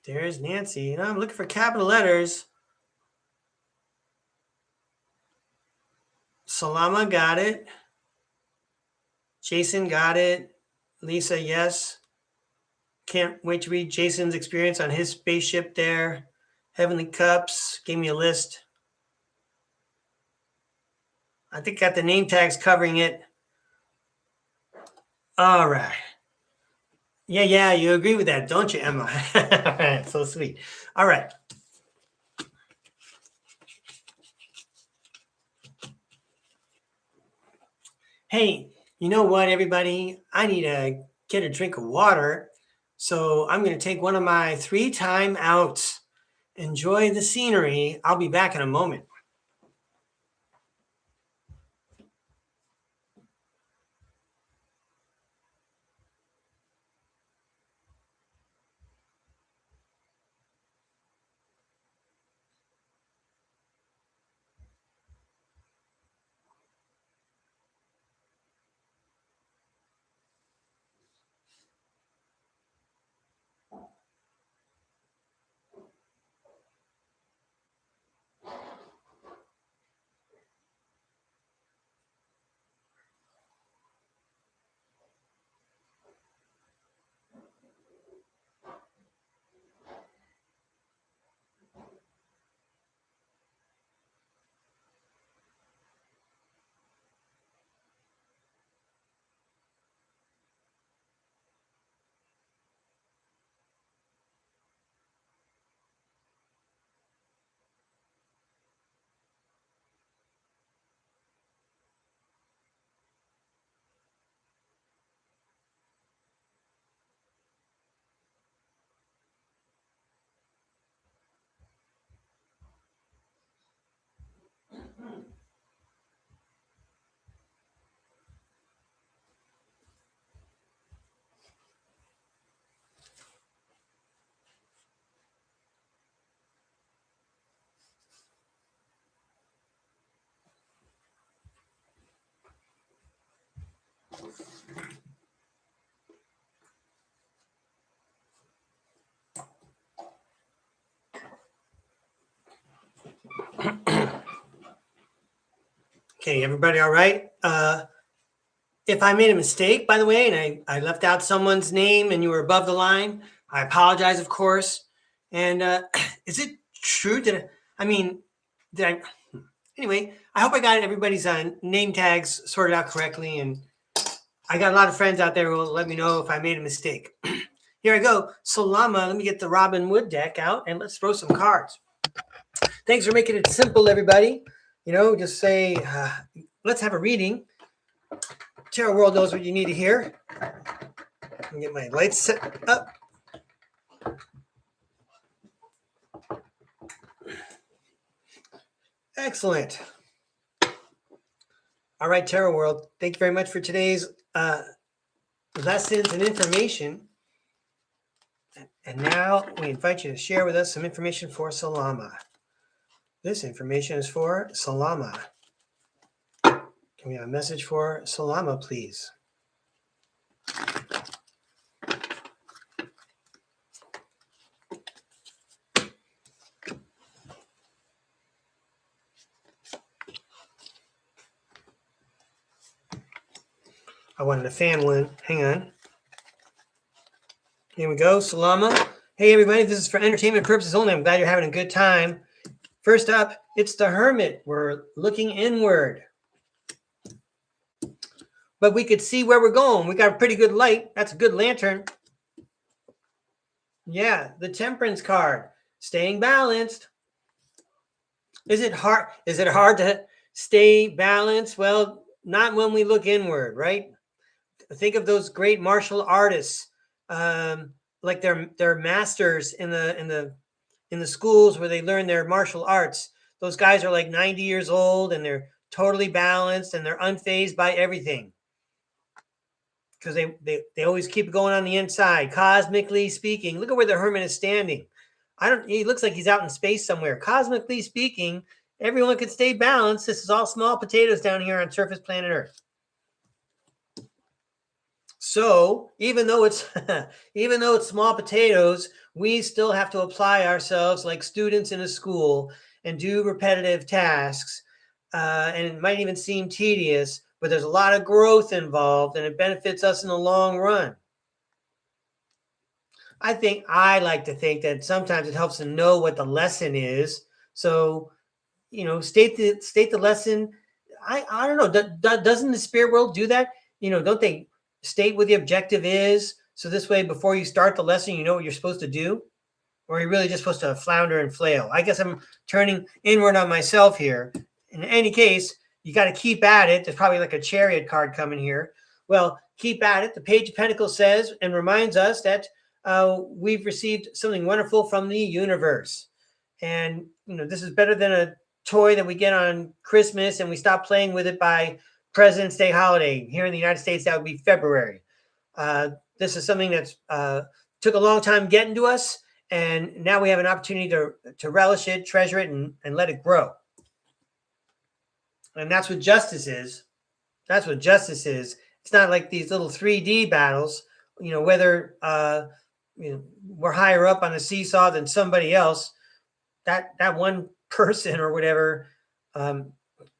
There's Nancy. I'm looking for capital letters. Salama got it. Jason got it. Lisa, yes. Can't wait to read Jason's experience on his spaceship there. Heavenly Cups gave me a list. I think got the name tags covering it. All right. Yeah, you agree with that, don't you, Emma? All right, so sweet. All right. Hey, you know what, everybody? I need to get a drink of water. So I'm going to take one of my 3 time outs. enjoy the scenery. I'll be back in a moment. Okay, everybody all right? If I made a mistake, by the way, and I left out someone's name and you were above the line, I apologize, of course. And is it true? Did I? Anyway, I hope I got everybody's name tags sorted out correctly. And I got a lot of friends out there who will let me know if I made a mistake. Here I go. Salama, let me get the Robin Wood deck out and let's throw some cards. Thanks for making it simple, everybody. Just say, let's have a reading. Tarot World knows what you need to hear. Let me get my lights set up. Excellent. All right, Tarot World, thank you very much for today's lessons and information. And now we invite you to share with us some information for Salama. This information is for Salama. Can we have a message for Salama, please? I wanted a fan one. Hang on. Here we go. Salama. Hey, everybody. This is for entertainment purposes only. I'm glad you're having a good time. First up, it's the Hermit. We're looking inward. But we could see where we're going. We got a pretty good light. That's a good lantern. Yeah, the Temperance card. Staying balanced. Is it hard? Is it hard to stay balanced? Well, not when we look inward, right? Think of those great martial artists, like they're masters in the schools where they learn their martial arts. Those guys are like 90 years old and they're totally balanced and they're unfazed by everything because they always keep going on the inside. Cosmically speaking, look at where the Hermit is standing. He looks like he's out in space somewhere. Cosmically speaking, everyone could stay balanced. This is all small potatoes down here on surface planet Earth. So even though it's small potatoes, we still have to apply ourselves like students in a school and do repetitive tasks. And it might even seem tedious, but there's a lot of growth involved and it benefits us in the long run. I like to think that sometimes it helps to know what the lesson is. So, state the lesson. I don't know. Doesn't the spirit world do that? Don't they state what the objective is? So this way, before you start the lesson, you know what you're supposed to do? Or are you really just supposed to flounder and flail? I guess I'm turning inward on myself here. In any case, you got to keep at it. There's probably like a Chariot card coming here. Well, keep at it. The Page of Pentacles says and reminds us that we've received something wonderful from the universe. And, this is better than a toy that we get on Christmas and we stop playing with it by President's Day holiday. Here in the United States, that would be February. This is something that's took a long time getting to us. And now we have an opportunity to relish it, treasure it, and let it grow. And that's what justice is. That's what justice is. It's not like these little 3D battles, whether we're higher up on the seesaw than somebody else. That one person or whatever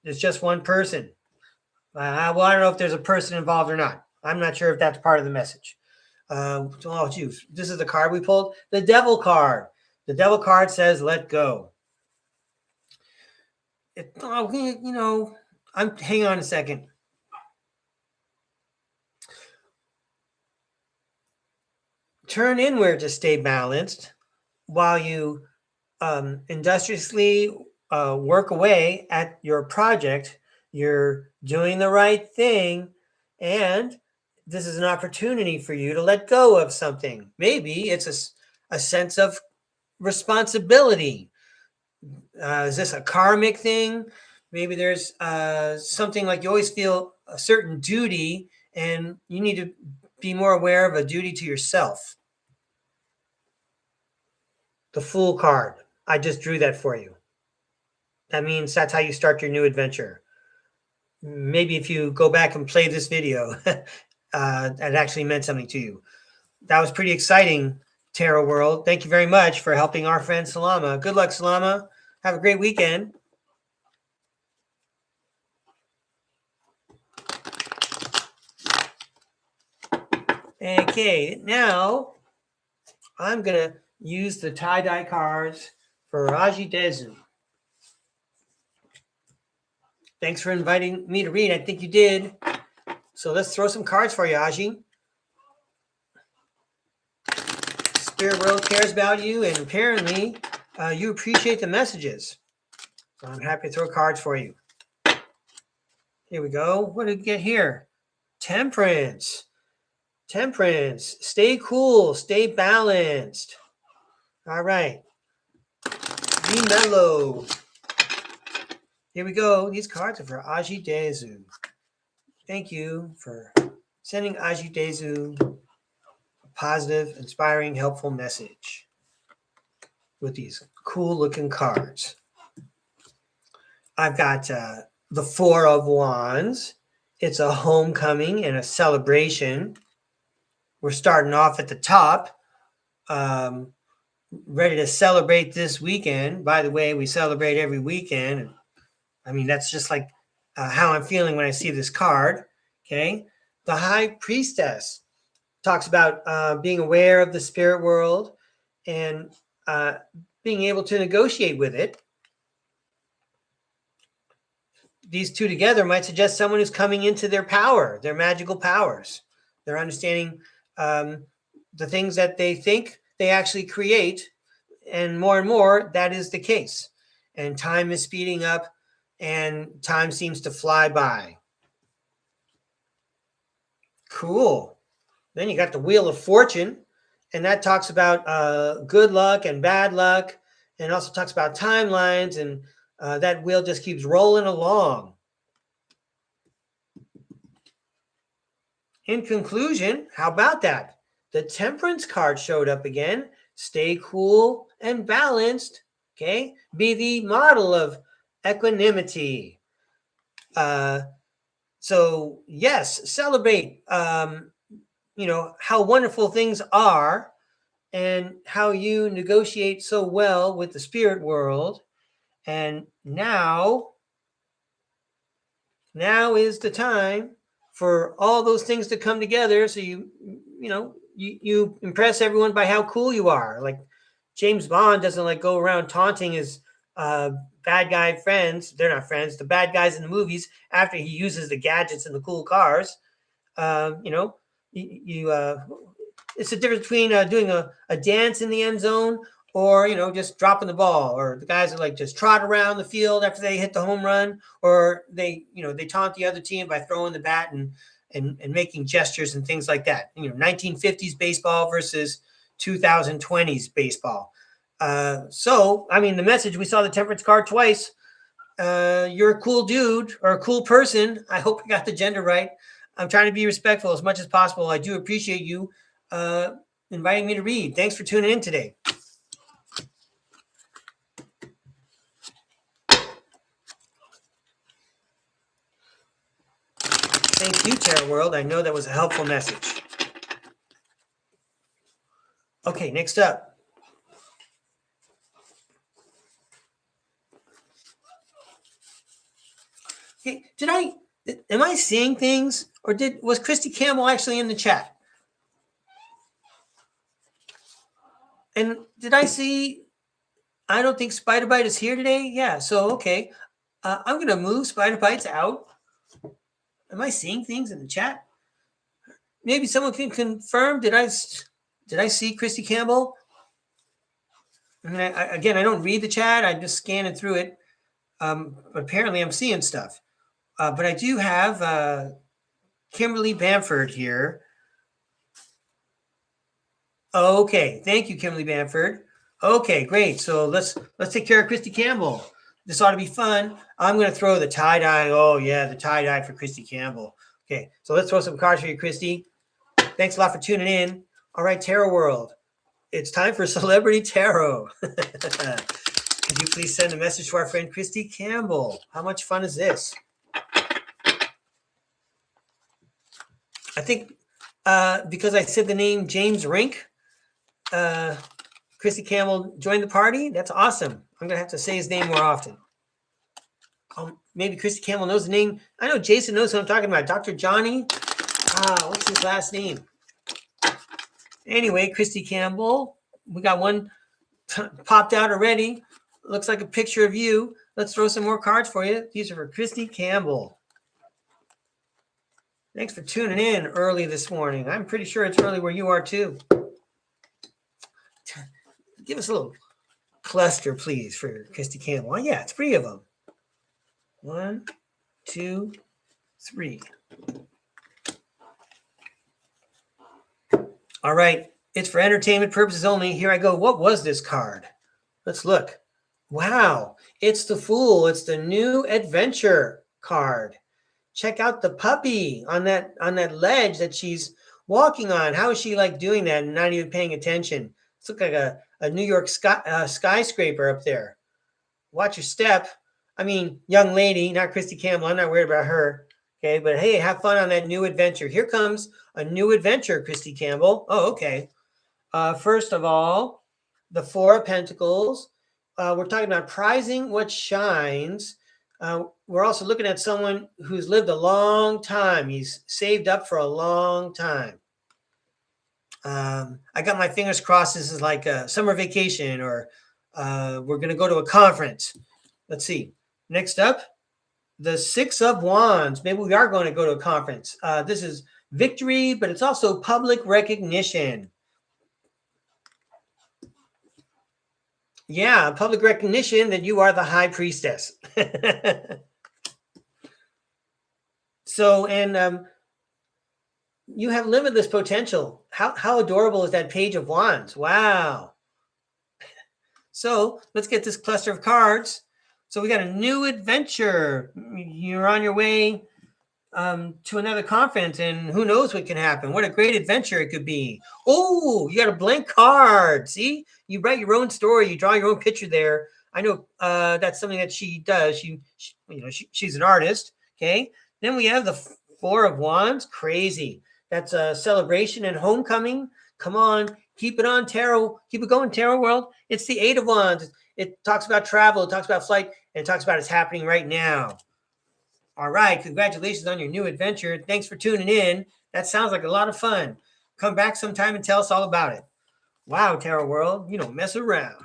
is just one person. Well, I don't know if there's a person involved or not. I'm not sure if that's part of the message. This is the card we pulled. The Devil card. The Devil card says, let go. Hang on a second. Turn inward to stay balanced while you industriously work away at your project. You're doing the right thing, and this is an opportunity for you to let go of something. Maybe it's a sense of responsibility. Is this a karmic thing? Maybe there's something like you always feel a certain duty, and you need to be more aware of a duty to yourself. The Fool card. I just drew that for you. That means that's how you start your new adventure. Maybe if you go back and play this video, that actually meant something to you. That was pretty exciting, Tarot World. Thank you very much for helping our friend Salama. Good luck, Salama. Have a great weekend. Okay, now I'm going to use the tie-dye cards for Raji Dezu. Thanks for inviting me to read. I think you did. So let's throw some cards for you, Aji. Spirit World cares about you, and apparently you appreciate the messages. So I'm happy to throw cards for you. Here we go. What did we get here? Temperance. Temperance. Stay cool. Stay balanced. All right. Be mellow. Here we go. These cards are for Aji Dezu. Thank you for sending Aji Dezu a positive, inspiring, helpful message with these cool-looking cards. I've got the Four of Wands. It's a homecoming and a celebration. We're starting off at the top, ready to celebrate this weekend. By the way, we celebrate every weekend. I mean, that's just like how I'm feeling when I see this card. Okay. The High Priestess talks about being aware of the spirit world and being able to negotiate with it. These two together might suggest someone who's coming into their power, their magical powers. They're understanding the things that they think they actually create. And more, that is the case. And time is speeding up. And time seems to fly by. Cool. Then you got the Wheel of Fortune, and that talks about good luck and bad luck, and also talks about timelines, and that wheel just keeps rolling along. In conclusion, how about that? The Temperance card showed up again. Stay cool and balanced. Okay? Be the model of equanimity. So yes, celebrate how wonderful things are and how you negotiate so well with the spirit world. And now is the time for all those things to come together, so you impress everyone by how cool you are. Like James Bond doesn't go around taunting his bad guy friends. They're not friends. The bad guys in the movies, after he uses the gadgets and the cool cars, it's the difference between doing a dance in the end zone or, just dropping the ball, or the guys that just trot around the field after they hit the home run, or they taunt the other team by throwing the bat and making gestures and things like that. 1950s baseball versus 2020s baseball. So, I mean, the message, we saw the temperance card twice. You're a cool dude or a cool person. I hope I got the gender right. I'm trying to be respectful as much as possible. I do appreciate you inviting me to read. Thanks for tuning in today. Thank you, Tarot World. I know that was a helpful message. Okay, next up. Okay, am I seeing things, or was Christy Campbell actually in the chat? And did I see, I don't think Spider Bite is here today. Yeah, so okay. I'm going to move Spider Bites out. Am I seeing things in the chat? Maybe someone can confirm. Did I see Christy Campbell? I mean, again, I don't read the chat. I'm just scanning through it. Apparently, I'm seeing stuff. But I do have Kimberly Bamford here. Okay, thank you, Kimberly Bamford. Okay, great. So let's take care of Christy Campbell. This ought to be fun. I'm going to throw the tie-dye. Oh, yeah, the tie-dye for Christy Campbell. Okay, so let's throw some cards for you, Christy. Thanks a lot for tuning in. All right, Tarot World. It's time for Celebrity Tarot. Could you please send a message to our friend Christy Campbell? How much fun is this? I think because I said the name James Rink, Christy Campbell joined the party. That's awesome. I'm going to have to say his name more often. Maybe Christy Campbell knows the name. I know Jason knows who I'm talking about. Dr. Johnny. What's his last name? Anyway, Christy Campbell. We got one popped out already. Looks like a picture of you. Let's throw some more cards for you. These are for Christy Campbell. Thanks for tuning in early this morning. I'm pretty sure it's early where you are too. Give us a little cluster, please, for Christy Campbell. Oh, yeah, 3 of them. 1, 2, 3. All right. It's for entertainment purposes only. Here I go. What was this card? Let's look. Wow. It's the Fool. It's the new adventure card. Check out the puppy on that ledge that she's walking on. How is she like doing that and not even paying attention? It's look like a New York skyscraper up there. Watch your step. I mean, young lady, not Christy Campbell. I'm not worried about her. Okay, but hey, have fun on that new adventure. Here comes a new adventure, Christy Campbell. Oh, okay. First of all, the 4 of Pentacles. We're talking about prizing what shines. We're also looking at someone who's lived a long time. He's saved up for a long time. I got my fingers crossed. This is like a summer vacation, or we're going to go to a conference. Let's see. Next up, the 6 of Wands. Maybe we are going to go to a conference. This is victory, but it's also public recognition. Yeah, public recognition that you are the high priestess. So, and you have limitless potential. How adorable is that Page of Wands? Wow. So let's get this cluster of cards. So we got a new adventure. You're on your way to another conference, and who knows what can happen. What a great adventure it could be. Oh, you got a blank card. See, you write your own story. You draw your own picture there. I know that's something that she does. She's an artist. Okay. Then we have the 4 of Wands. Crazy. That's a celebration and homecoming. Come on, keep it on, Tarot. Keep it going, Tarot World. It's the 8 of Wands. It talks about travel. It talks about flight, and it talks about it's happening right now. All right. Congratulations on your new adventure. Thanks for tuning in. That sounds like a lot of fun. Come back sometime and tell us all about it. Wow, Tarot World. You don't mess around.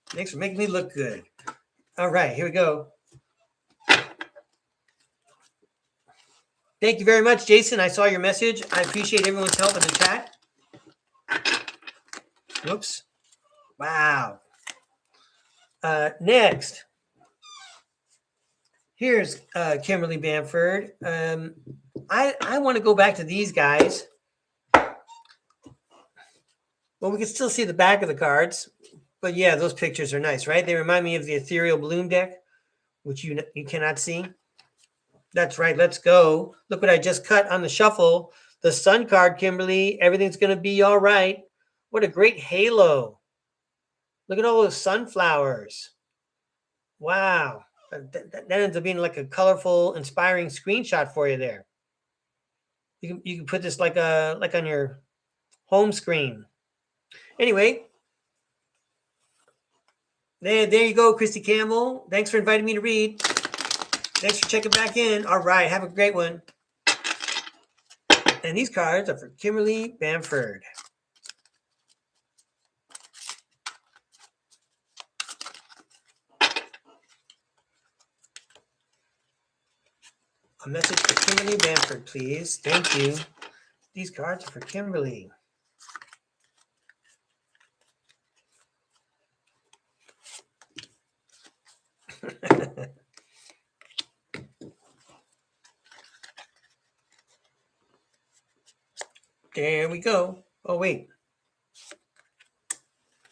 Thanks for making me look good. All right. Here we go. Thank you very much, Jason. I saw your message. I appreciate everyone's help in the chat. Whoops. Wow. Next. Here's Kimberly Bamford. I want to go back to these guys. Well, we can still see the back of the cards, but yeah, those pictures are nice, right? They remind me of the Ethereal Bloom deck, which you cannot see. That's right. Let's go. Look what I just cut on the shuffle. The Sun card, Kimberly. Everything's going to be all right. What a great halo. Look at all those sunflowers. Wow. That ends up being like a colorful, inspiring screenshot for you there. You can put this like on your home screen. Anyway, there you go, Christy Campbell. Thanks for inviting me to read. Thanks for checking back in. All right, have a great one. And these cards are for Kimberly Bamford. A message for Kimberly Bamford, please. Thank you. These cards are for Kimberly. There we go. Oh, wait.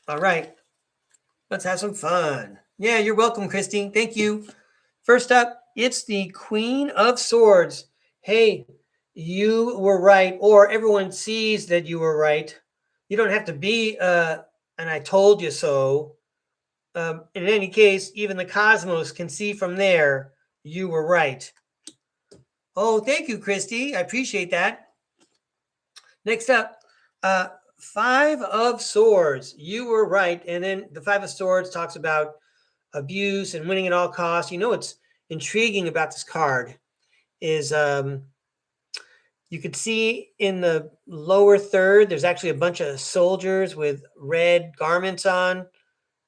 All right. Let's have some fun. Yeah, you're welcome, Christy. Thank you. First up, it's the Queen of Swords. Hey, you were right, or everyone sees that you were right. You don't have to be and I told you so. In any case, even the cosmos can see from there you were right. Oh, thank you, Christy. I appreciate that. Next up, Five of Swords. You were right. And then the Five of Swords talks about abuse and winning at all costs. You know what's intriguing about this card is you could see in the lower third, there's actually a bunch of soldiers with red garments on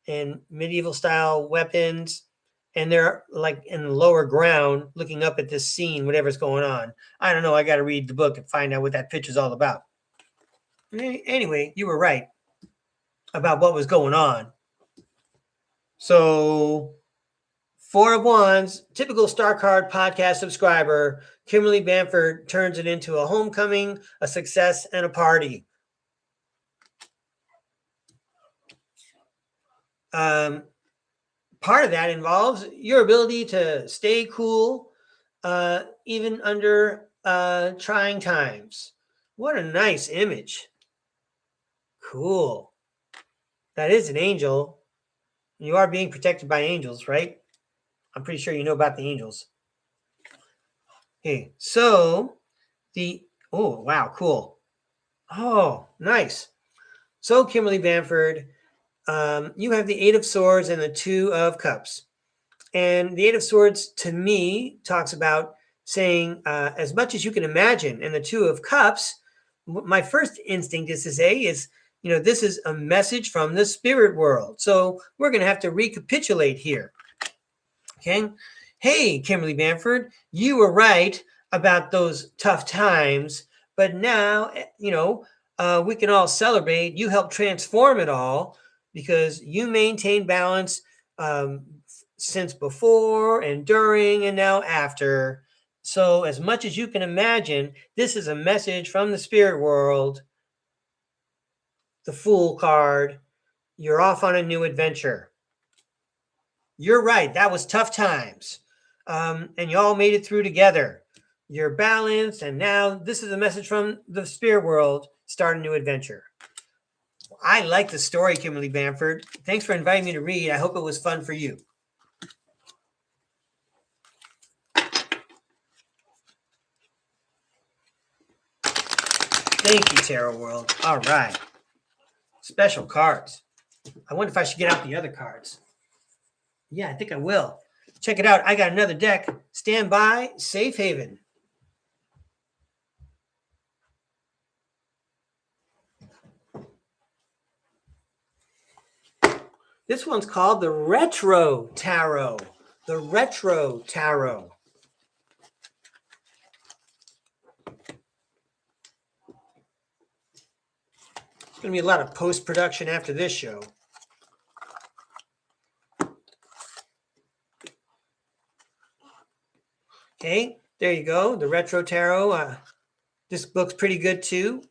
and medieval style weapons. And they're like in the lower ground looking up at this scene, whatever's going on. I don't know. I got to read the book and find out what that picture's all about. Anyway, you were right about what was going on. So, Four of Wands, typical StarCard podcast subscriber, Kimberly Bamford turns it into a homecoming, a success, and a party. Part of that involves your ability to stay cool, even under trying times. What a nice image. Cool. That is an angel. You are being protected by angels, right? I'm pretty sure you know about the angels. Okay, so oh, wow, cool. Oh, nice. So, Kimberly Bamford, you have the Eight of Swords and the Two of Cups. And the Eight of Swords, to me, talks about saying as much as you can imagine. And the Two of Cups, my first instinct is to say is, this is a message from the spirit world. So we're going to have to recapitulate here. Okay. Hey, Kimberly Bamford, you were right about those tough times, but now, we can all celebrate. You helped transform it all because you maintain balance since before and during and now after. So as much as you can imagine, this is a message from the spirit world. The Fool card. You're off on a new adventure. You're right. That was tough times. And you all made it through together. You're balanced. And now this is a message from the spirit world. Start a new adventure. I like the story, Kimberly Bamford. Thanks for inviting me to read. I hope it was fun for you. Thank you, Tarot World. All right. Special cards. I wonder if I should get out the other cards. Yeah, I think I will. Check it out. I got another deck. Stand by. Safe Haven. This one's called the Retro Tarot. The Retro Tarot. There's going to be a lot of post-production after this show. Okay, there you go. The Retro Tarot. This book's pretty good too.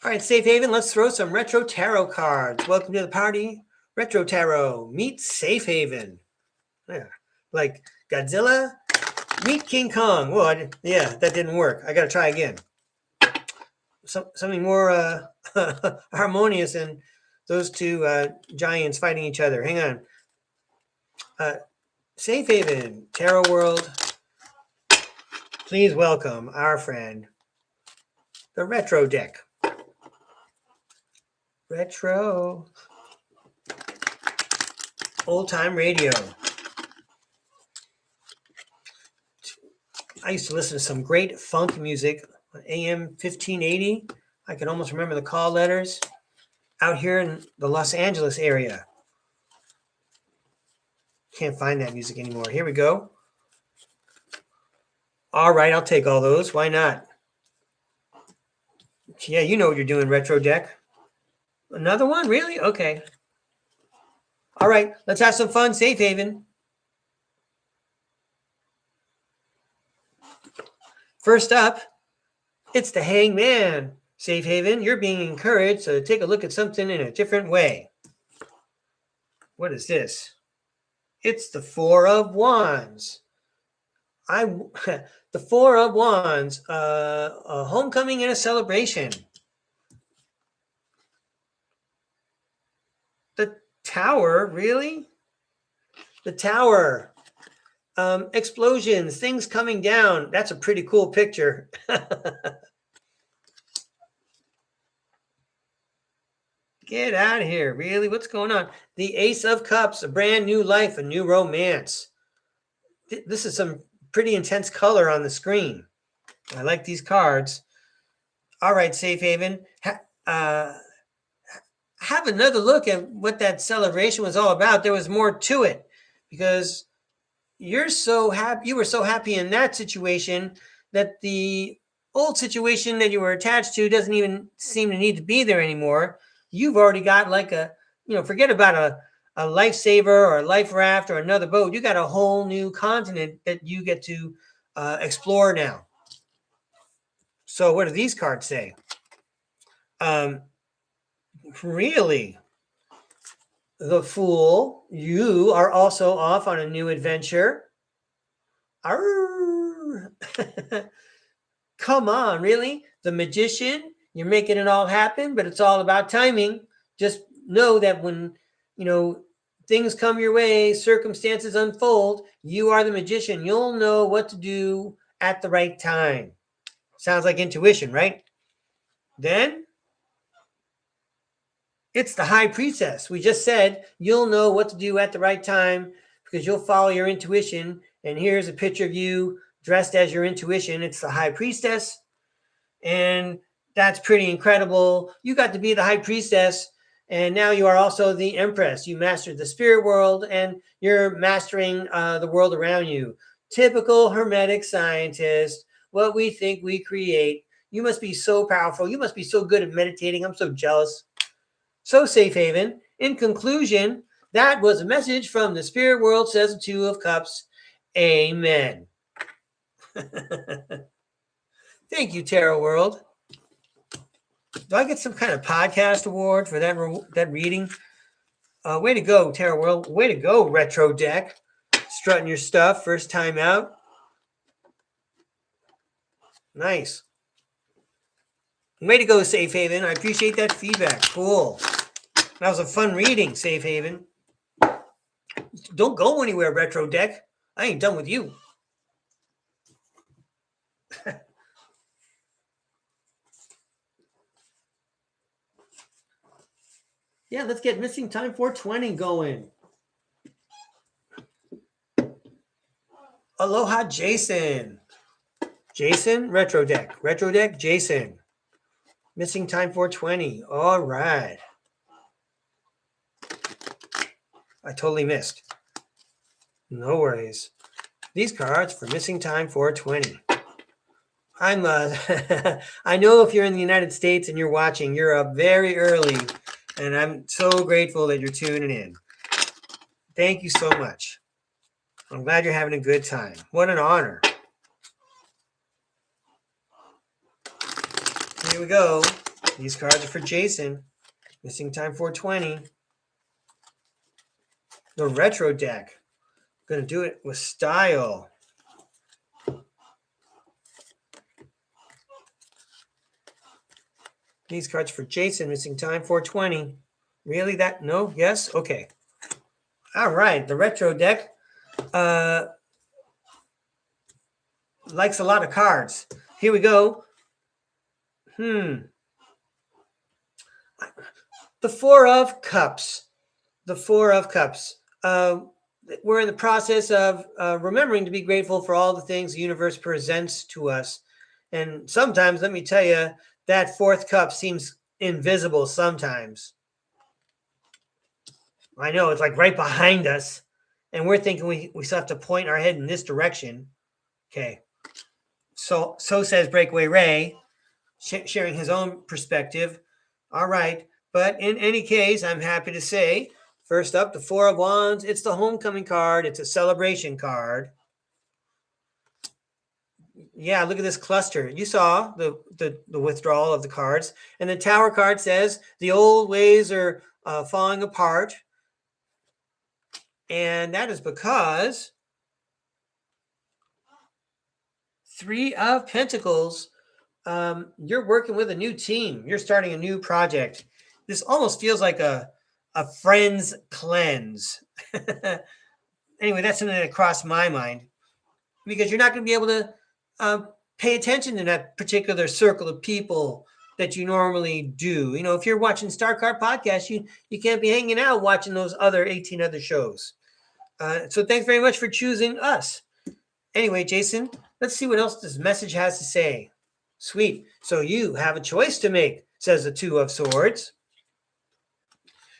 All right, Safe Haven, let's throw some retro tarot cards. Welcome to the party. Retro Tarot, meet Safe Haven. Yeah, like Godzilla, meet King Kong. Well, yeah, that didn't work. I got to try again. Something more harmonious than those two giants fighting each other. Hang on. Safe Haven, Tarot World. Please welcome our friend, the Retro deck. Retro. Old time radio. I used to listen to some great funk music on AM 1580. I can almost remember the call letters out here in the Los Angeles area. Can't find that music anymore. Here we go. All right, I'll take all those. Why not? Yeah, you know what you're doing, Retro deck. Another one? Really? Okay. All right, let's have some fun. Safe Haven. First up, it's the Hangman. Safe Haven, you're being encouraged to take a look at something in a different way. What is this? It's the Four of Wands. The Four of Wands, a homecoming and a celebration. The Tower, really? The Tower. Explosions, things coming down. That's a pretty cool picture. Get out of here. Really? What's going on? The Ace of Cups, a brand new life, a new romance. This is some pretty intense color on the screen. I like these cards. All right, Safe Haven. Have another look at what that celebration was all about. There was more to it because you're so happy. You were so happy in that situation that the old situation that you were attached to doesn't even seem to need to be there anymore. You've already got like forget about a lifesaver or a life raft or another boat. You got a whole new continent that you get to explore now. So what do these cards say? Really? The Fool, you are also off on a new adventure. Come on, really? The Magician, you're making it all happen, but it's all about timing. Just know that when, things come your way, circumstances unfold, you are the magician. You'll know what to do at the right time. Sounds like intuition, right? Then it's the High Priestess. We just said you'll know what to do at the right time because you'll follow your intuition. And here's a picture of you dressed as your intuition. It's the High Priestess. And that's pretty incredible. You got to be the High Priestess. And now you are also the Empress. You mastered the spirit world and you're mastering the world around you. Typical Hermetic scientist. What we think we create. You must be so powerful. You must be so good at meditating. I'm so jealous. So Safe Haven, in conclusion, that was a message from the spirit world, says the Two of Cups. Amen. Thank you, Tarot World. Do I get some kind of podcast award for that reading? Way to go, Tarot World. Way to go, Retro deck. Strutting your stuff, first time out. Nice. Way to go, Safe Haven. I appreciate that feedback. Cool. That was a fun reading, Safe Haven. Don't go anywhere, Retro deck. I ain't done with you. Yeah, let's get Missing Time 420 going. Aloha, Jason. Jason, Retro deck. Retro deck, Jason. Missing Time 420. All right. I totally missed. No worries. These cards for Missing Time 420. I know if you're in the United States and you're watching, you're up very early, and I'm so grateful that you're tuning in. Thank you so much. I'm glad you're having a good time. What an honor. Here we go. These cards are for Jason. Missing time 420. The retro deck. Gonna do it with style. These cards for Jason. Missing time 420. Really? That? No? Yes? Okay. All right. The retro deck likes a lot of cards. Here we go. The Four of Cups. The Four of Cups. We're in the process of remembering to be grateful for all the things the universe presents to us. And sometimes, let me tell you, that fourth cup seems invisible sometimes. I know, it's like right behind us. And we're thinking we still have to point our head in this direction. Okay. So says Breakaway Ray, sharing his own perspective. All right. But in any case, I'm happy to say, first up, the Four of Wands. It's the homecoming card. It's a celebration card. Yeah, look at this cluster. You saw the withdrawal of the cards. And the Tower card says the old ways are falling apart. And that is because Three of Pentacles, you're working with a new team. You're starting a new project. This almost feels like a friend's cleanse. Anyway, that's something that crossed my mind. Because you're not going to be able to pay attention to that particular circle of people that you normally do. You know, if you're watching StarCard podcast, you can't be hanging out watching those other 18 other shows. So thanks very much for choosing us. Anyway, Jason, let's see what else this message has to say. Sweet. So you have a choice to make, says the Two of Swords.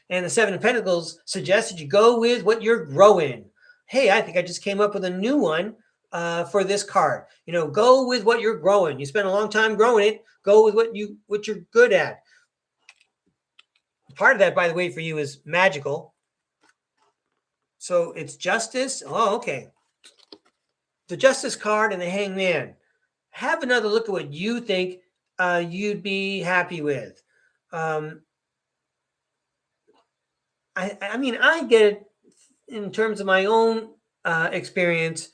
And the Seven of Pentacles suggests that you go with what you're growing. Hey, I think I just came up with a new one for this card. You know, go with what you're growing. You spent a long time growing it. Go with what you're good at. Part of that, by the way, for you is magical. So it's Justice. Oh, okay. The Justice card and the Hangman. Have another look at what you think you'd be happy with. I mean, I get it in terms of my own experience.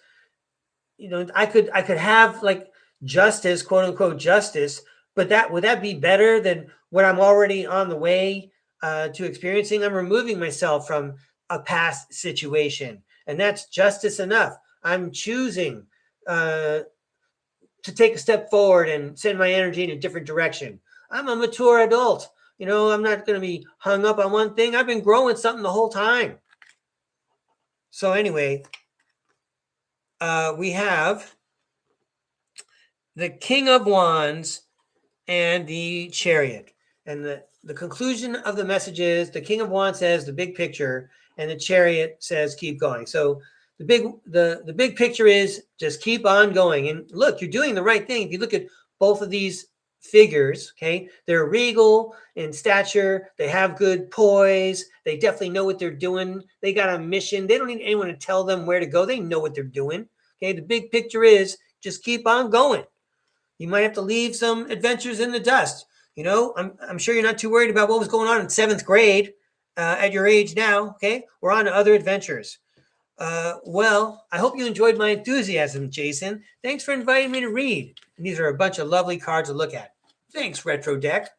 You know, I could have like justice, quote unquote justice, but would that be better than what I'm already on the way to experiencing? I'm removing myself from a past situation, and that's justice enough. I'm choosing to take a step forward and send my energy in a different direction. I'm a mature adult. You know, I'm not going to be hung up on one thing. I've been growing something the whole time. So anyway, we have the King of Wands and the Chariot. And the conclusion of the message is the King of Wands says the big picture, and the Chariot says keep going. So the big picture is just keep on going. And look, you're doing the right thing. If you look at both of these figures, okay, they're regal in stature. They have good poise. They definitely know what they're doing. They got a mission. They don't need anyone to tell them where to go. They know what they're doing. Okay, the big picture is just keep on going. You might have to leave some adventures in the dust. You know, I'm sure you're not too worried about what was going on in 7th grade at your age now. Okay, we're on to other adventures. Well, I hope you enjoyed my enthusiasm, Jason. Thanks for inviting me to read. And these are a bunch of lovely cards to look at. Thanks, Retro Deck.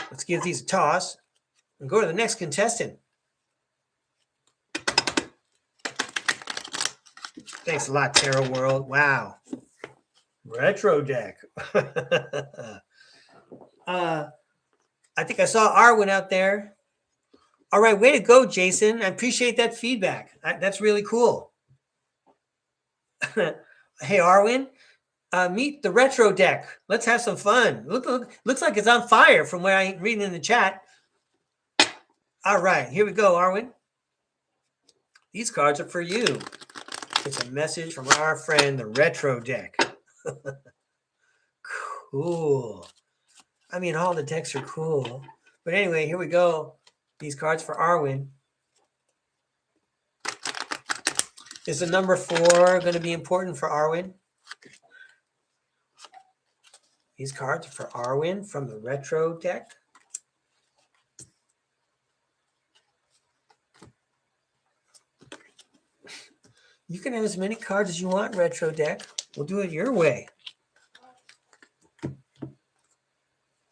Let's give these a toss and go to the next contestant. Thanks a lot, Tarot World. Wow. Retro Deck. I think I saw Arwen out there. All right, way to go, Jason. I appreciate that feedback. That's really cool. Hey, Arwen, meet the Retro Deck. Let's have some fun. Looks like it's on fire from what I'm reading in the chat. All right, here we go, Arwen. These cards are for you. It's a message from our friend, the Retro Deck. Cool. I mean, all the decks are cool. But anyway, here we go. These cards for Arwen. Is the number 4 going to be important for Arwen? These cards are for Arwen from the retro deck. You can have as many cards as you want, retro deck. We'll do it your way.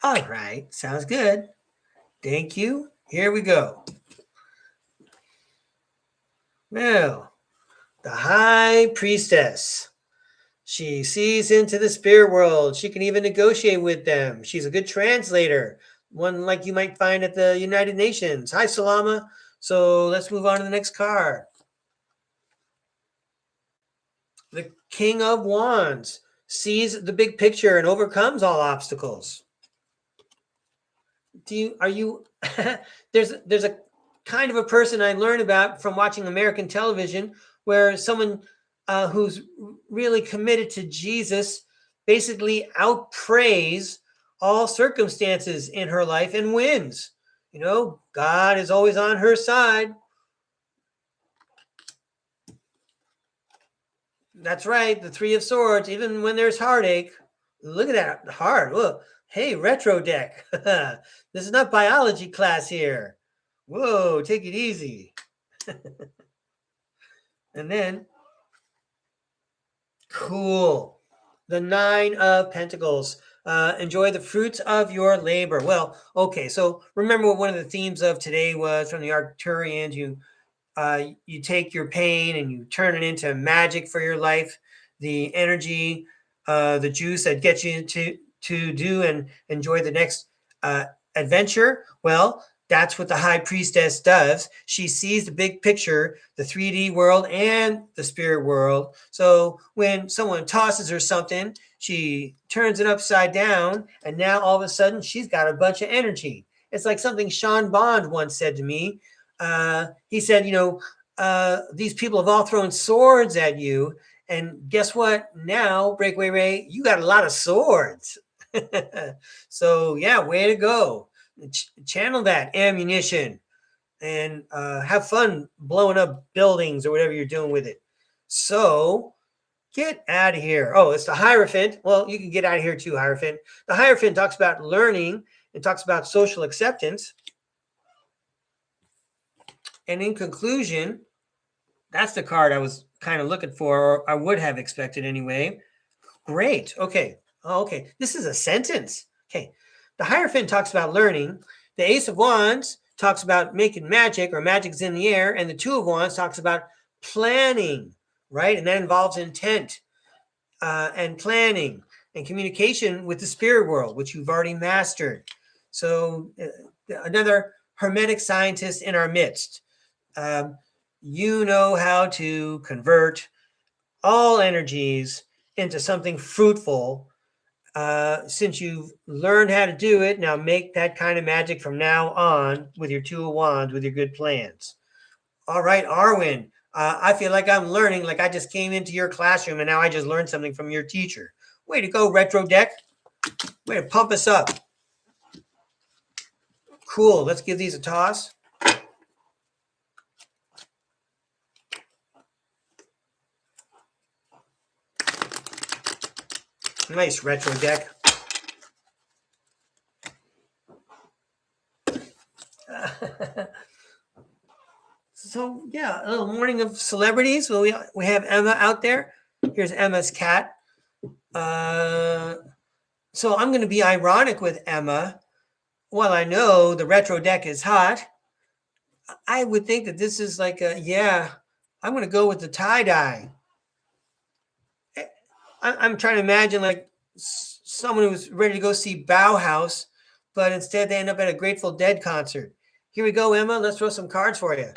All right, sounds good. Thank you. Here we go. Well, the High Priestess. She sees into the spirit world. She can even negotiate with them. She's a good translator, one like you might find at the United Nations. Hi, Salama. So let's move on to the next card. The King of Wands sees the big picture and overcomes all obstacles. There's a kind of a person I learned about from watching American television where someone who's really committed to Jesus basically outprays all circumstances in her life and wins. You know, God is always on her side. That's right, the Three of Swords, even when there's heartache. Look at that, heart. Look. Hey, retro deck. This is not biology class here. Whoa, take it easy. And then, cool. The Nine of Pentacles. Enjoy the fruits of your labor. Well, okay, so remember what one of the themes of today was from the Arcturians. You take your pain and you turn it into magic for your life. The energy, the juice that gets you to do and enjoy the next adventure. Well, that's what the High Priestess does. She sees the big picture, the 3D world and the spirit world. So when someone tosses her something, she turns it upside down, and now all of a sudden she's got a bunch of energy. It's like something Sean Bond once said to me. He said, these people have all thrown swords at you, and guess what? Now, Breakaway Ray, you got a lot of swords. So yeah, way to go. Channel that ammunition and have fun blowing up buildings or whatever you're doing with it. So get out of here. Oh, it's the Hierophant. Well, you can get out of here too, Hierophant. The Hierophant talks about learning and talks about social acceptance. And in conclusion, that's the card I was kind of looking for, or I would have expected anyway. Great. Okay. Oh, okay. This is a sentence. Okay. The Hierophant talks about learning. The Ace of Wands talks about making magic, or magic's in the air. And the Two of Wands talks about planning, right? And that involves intent and planning and communication with the spirit world, which you've already mastered. So another Hermetic scientist in our midst. You know how to convert all energies into something fruitful. Since you've learned how to do it, now make that kind of magic from now on with your Two of Wands, with your good plans. All right, Arwen, I feel like I'm learning, like I just came into your classroom and now I just learned something from your teacher. Way to go, retro deck. Way to pump us up. Cool, let's give these a toss. Nice retro deck. So yeah, a little morning of celebrities. Well, we have Emma out there. Here's Emma's cat. So I'm going to be ironic with Emma. While I know the retro deck is hot, I would think that this is like I'm going to go with the tie-dye. I'm trying to imagine like someone who's ready to go see Bauhaus, but instead they end up at a Grateful Dead concert. Here we go, Emma. Let's throw some cards for you.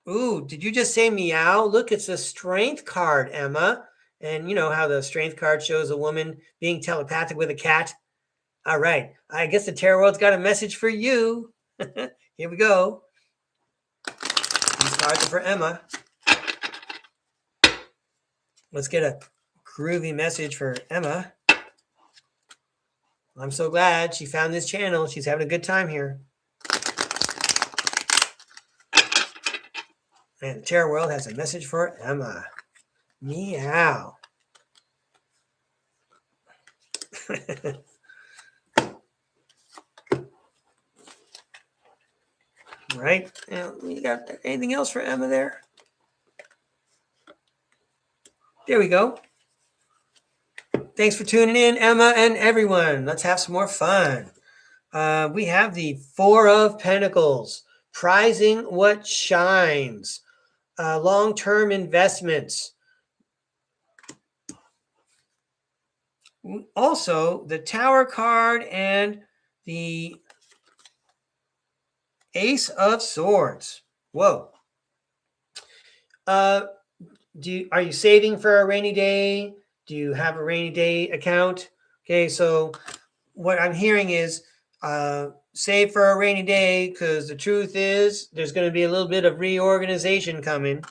Ooh, did you just say meow? Look, it's a strength card, Emma. And you know how the strength card shows a woman being telepathic with a cat? All right. I guess the tarot world's got a message for you. Here we go. These cards are for Emma. Let's get a groovy message for Emma. I'm so glad she found this channel. She's having a good time here. And the tarot world has a message for Emma. Meow. Right. You got anything else for Emma there? There we go. Thanks for tuning in, Emma and everyone. Let's have some more fun. We have the Four of Pentacles, prizing what shines, long-term investments. Also, the Tower card and the Ace of Swords. Whoa. Are you saving for a rainy day? Do you have a rainy day account? Okay, so what I'm hearing is save for a rainy day, because the truth is there's going to be a little bit of reorganization coming.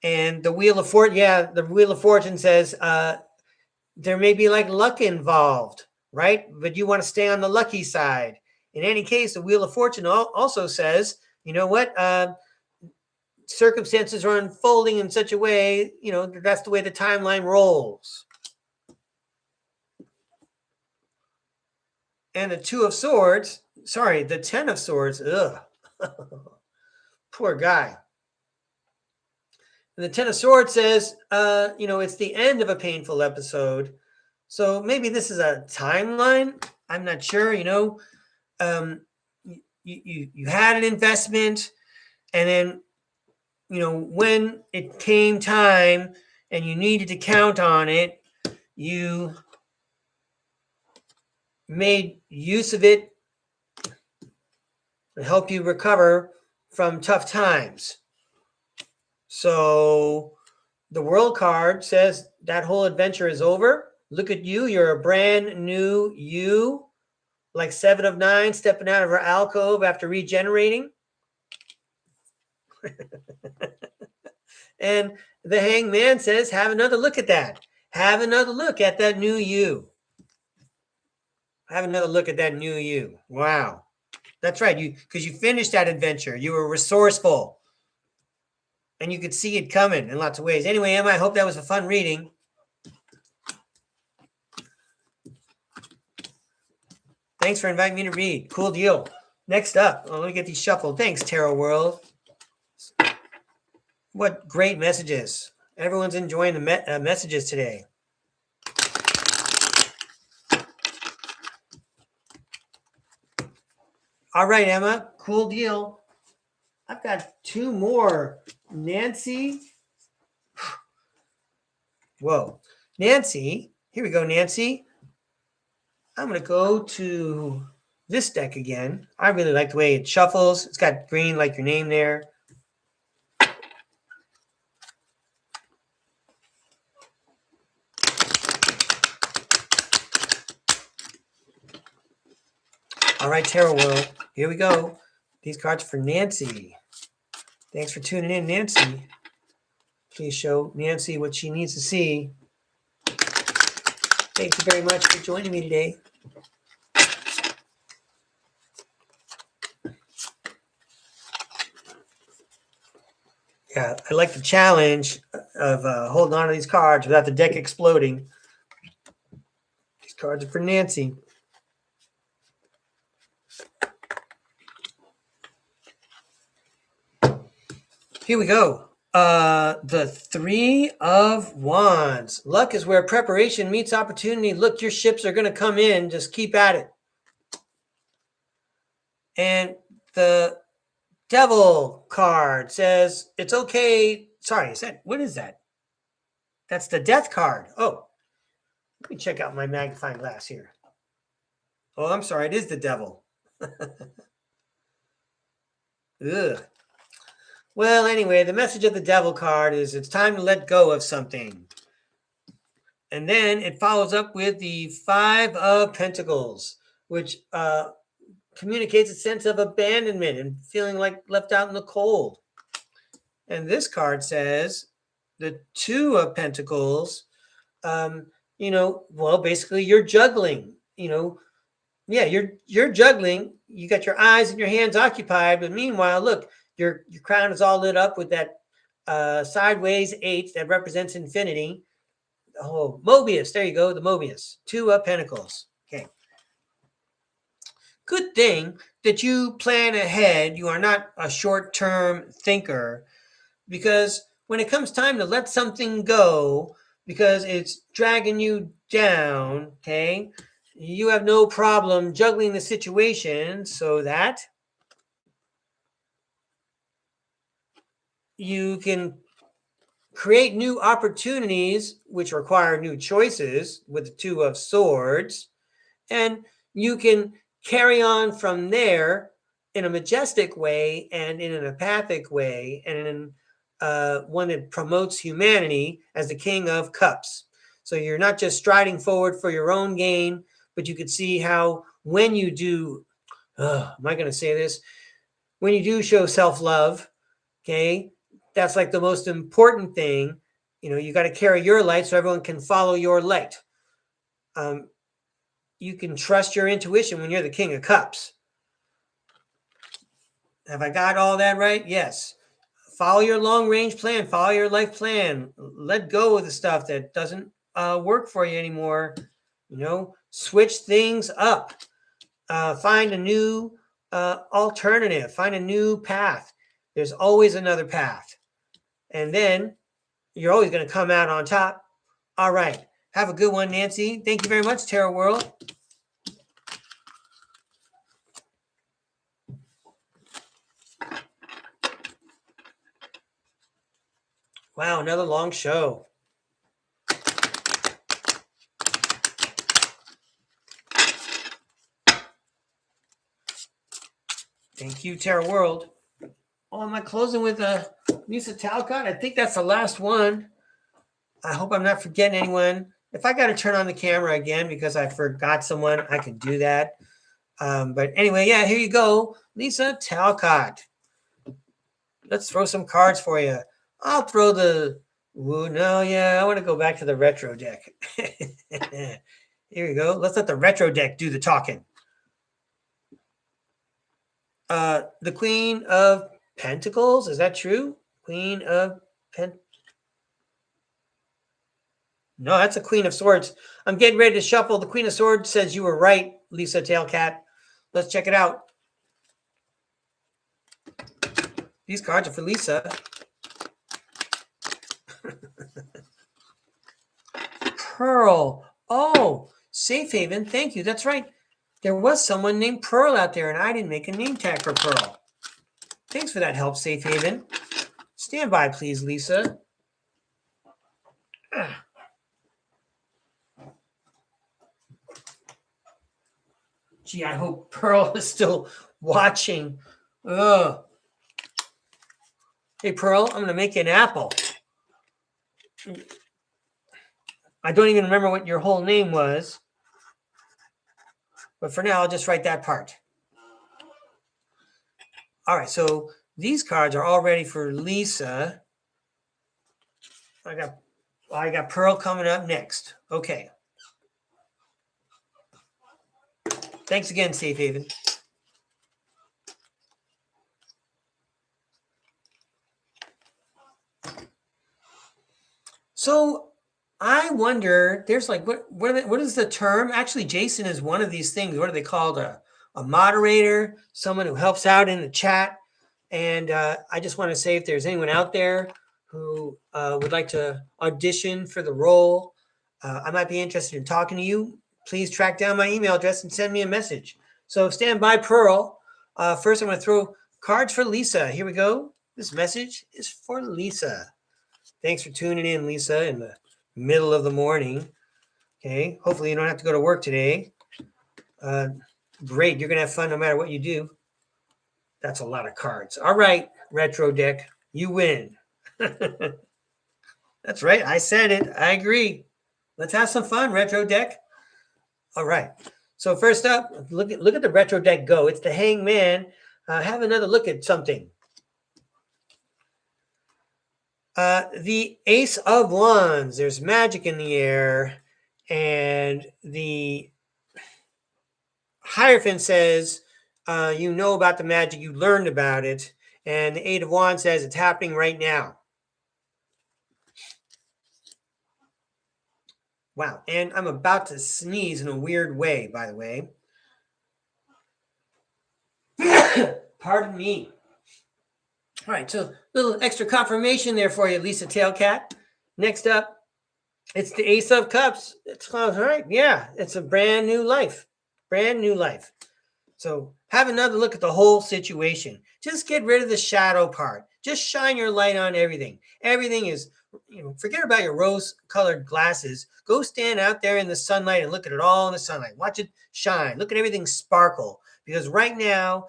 And the Wheel of Fortune, the Wheel of Fortune says there may be like luck involved, right? But you want to stay on the lucky side. In any case, the Wheel of Fortune also says, you know what? Circumstances are unfolding in such a way, that's the way the timeline rolls. And the Ten of Swords, ugh. Poor guy. And the Ten of Swords says, it's the end of a painful episode. So maybe this is a timeline. I'm not sure, you had an investment, and then, when it came time and you needed to count on it, you made use of it to help you recover from tough times. So the World card says that whole adventure is over. Look at you. You're a brand new you, like Seven of Nine stepping out of her alcove after regenerating. And the Hangman says, have another look at that. Have another look at that new you. Have another look at that new you. Wow. That's right. Because you finished that adventure. You were resourceful. And you could see it coming in lots of ways. Anyway, Emma, I hope that was a fun reading. Thanks for inviting me to read. Cool deal. Next up, let me get these shuffled. Thanks, Tarot World. What great messages. Everyone's enjoying the messages today. All right, Emma. Cool deal. I've got two more. Nancy. Whoa. Nancy. Here we go, Nancy. I'm going to go to this deck again. I really like the way it shuffles. It's got green like your name there. All right, Tarot World. Here we go. These cards are for Nancy. Thanks for tuning in, Nancy. Please show Nancy what she needs to see. Thank you very much for joining me today. Yeah, I like the challenge of holding on to these cards without the deck exploding. These cards are for Nancy. Here we go. The Three of Wands. Luck is where preparation meets opportunity. Look, your ships are going to come in. Just keep at it. And the Devil card says it's okay. Sorry, what is that? That's the Death card. Oh, let me check out my magnifying glass here. Oh, I'm sorry. It is the Devil. Ugh. Well, anyway, the message of the Devil card is it's time to let go of something. And then it follows up with the Five of Pentacles, which communicates a sense of abandonment and feeling like left out in the cold. And this card says the Two of Pentacles, basically you're juggling, you're juggling. You got your eyes and your hands occupied, but meanwhile, look, your crown is all lit up with that sideways 8 that represents infinity. Oh, Mobius. There you go. The Mobius. 2 of Pentacles. Okay. Good thing that you plan ahead. You are not a short-term thinker, because when it comes time to let something go because it's dragging you down, okay, you have no problem juggling the situation so that you can create new opportunities which require new choices with the 2 of Swords, and you can carry on from there in a majestic way and in an empathic way and in one that promotes humanity as the King of Cups. So you're not just striding forward for your own gain, but you could see how when you do, am I going to say this? When you do show self-love, okay, that's like the most important thing. You know, you got to carry your light so everyone can follow your light. You can trust your intuition when you're the King of Cups. Have I got all that right? Yes. Follow your long-range plan. Follow your life plan. Let go of the stuff that doesn't work for you anymore. You know, switch things up. Find a new alternative. Find a new path. There's always another path. And then you're always going to come out on top. All right. Have a good one, Nancy. Thank you very much, Tarot World. Wow, another long show. Thank you, Tarot World. Oh, am I closing with a Lisa Talcott? I think that's the last one. I hope I'm not forgetting anyone. If I got to turn on the camera again because I forgot someone, I could do that. But anyway, yeah, here you go. Lisa Talcott. Let's throw some cards for you. I'll throw the... Ooh, no, yeah, I want to go back to the retro deck. Here we go. Let's let the retro deck do the talking. The Queen of Pentacles. Is that true? Queen of Pentacles. No, that's a Queen of Swords. I'm getting ready to shuffle. The Queen of Swords says you were right, Lisa Tailcat. Let's check it out. These cards are for Lisa. Pearl. Oh, Safe Haven. Thank you. That's right. There was someone named Pearl out there, and I didn't make a name tag for Pearl. Thanks for that help, Safe Haven. Stand by, please, Lisa. Gee, I hope Pearl is still watching. Ugh. Hey, Pearl, I'm going to make you an apple. I don't even remember what your whole name was. But for now, I'll just write that part. All right, so these cards are all ready for Lisa. I got Pearl coming up next. Okay. Thanks again, Safe Haven. So I wonder, there's like, what is the term? Actually, Jason is one of these things. What are they called? A moderator, someone who helps out in the chat. And I just want to say, if there's anyone out there who would like to audition for the role, I might be interested in talking to you. Please track down my email address and send me a message. So stand by, Pearl. First, I'm going to throw cards for Lisa. Here we go. This message is for Lisa. Thanks for tuning in, Lisa, in the middle of the morning. Okay. Hopefully you don't have to go to work today. Great. You're going to have fun no matter what you do. That's a lot of cards. All right, retro deck, you win. That's right. I said it. I agree. Let's have some fun, retro deck. All right. So first up, look at the retro deck go. It's the Hangman. Have another look at something. The Ace of Wands. There's magic in the air, and the Hierophant says, you know about the magic, you learned about it, and the Eight of Wands says it's happening right now. Wow. And I'm about to sneeze in a weird way, by the way. Pardon me. All right. So a little extra confirmation there for you, Lisa Tailcat. Next up, it's the Ace of Cups. It's all right. Yeah. It's a brand new life. Brand new life. So have another look at the whole situation. Just get rid of the shadow part. Just shine your light on everything. Everything is, forget about your rose-colored glasses. Go stand out there in the sunlight and look at it all in the sunlight. Watch it shine. Look at everything sparkle. Because right now,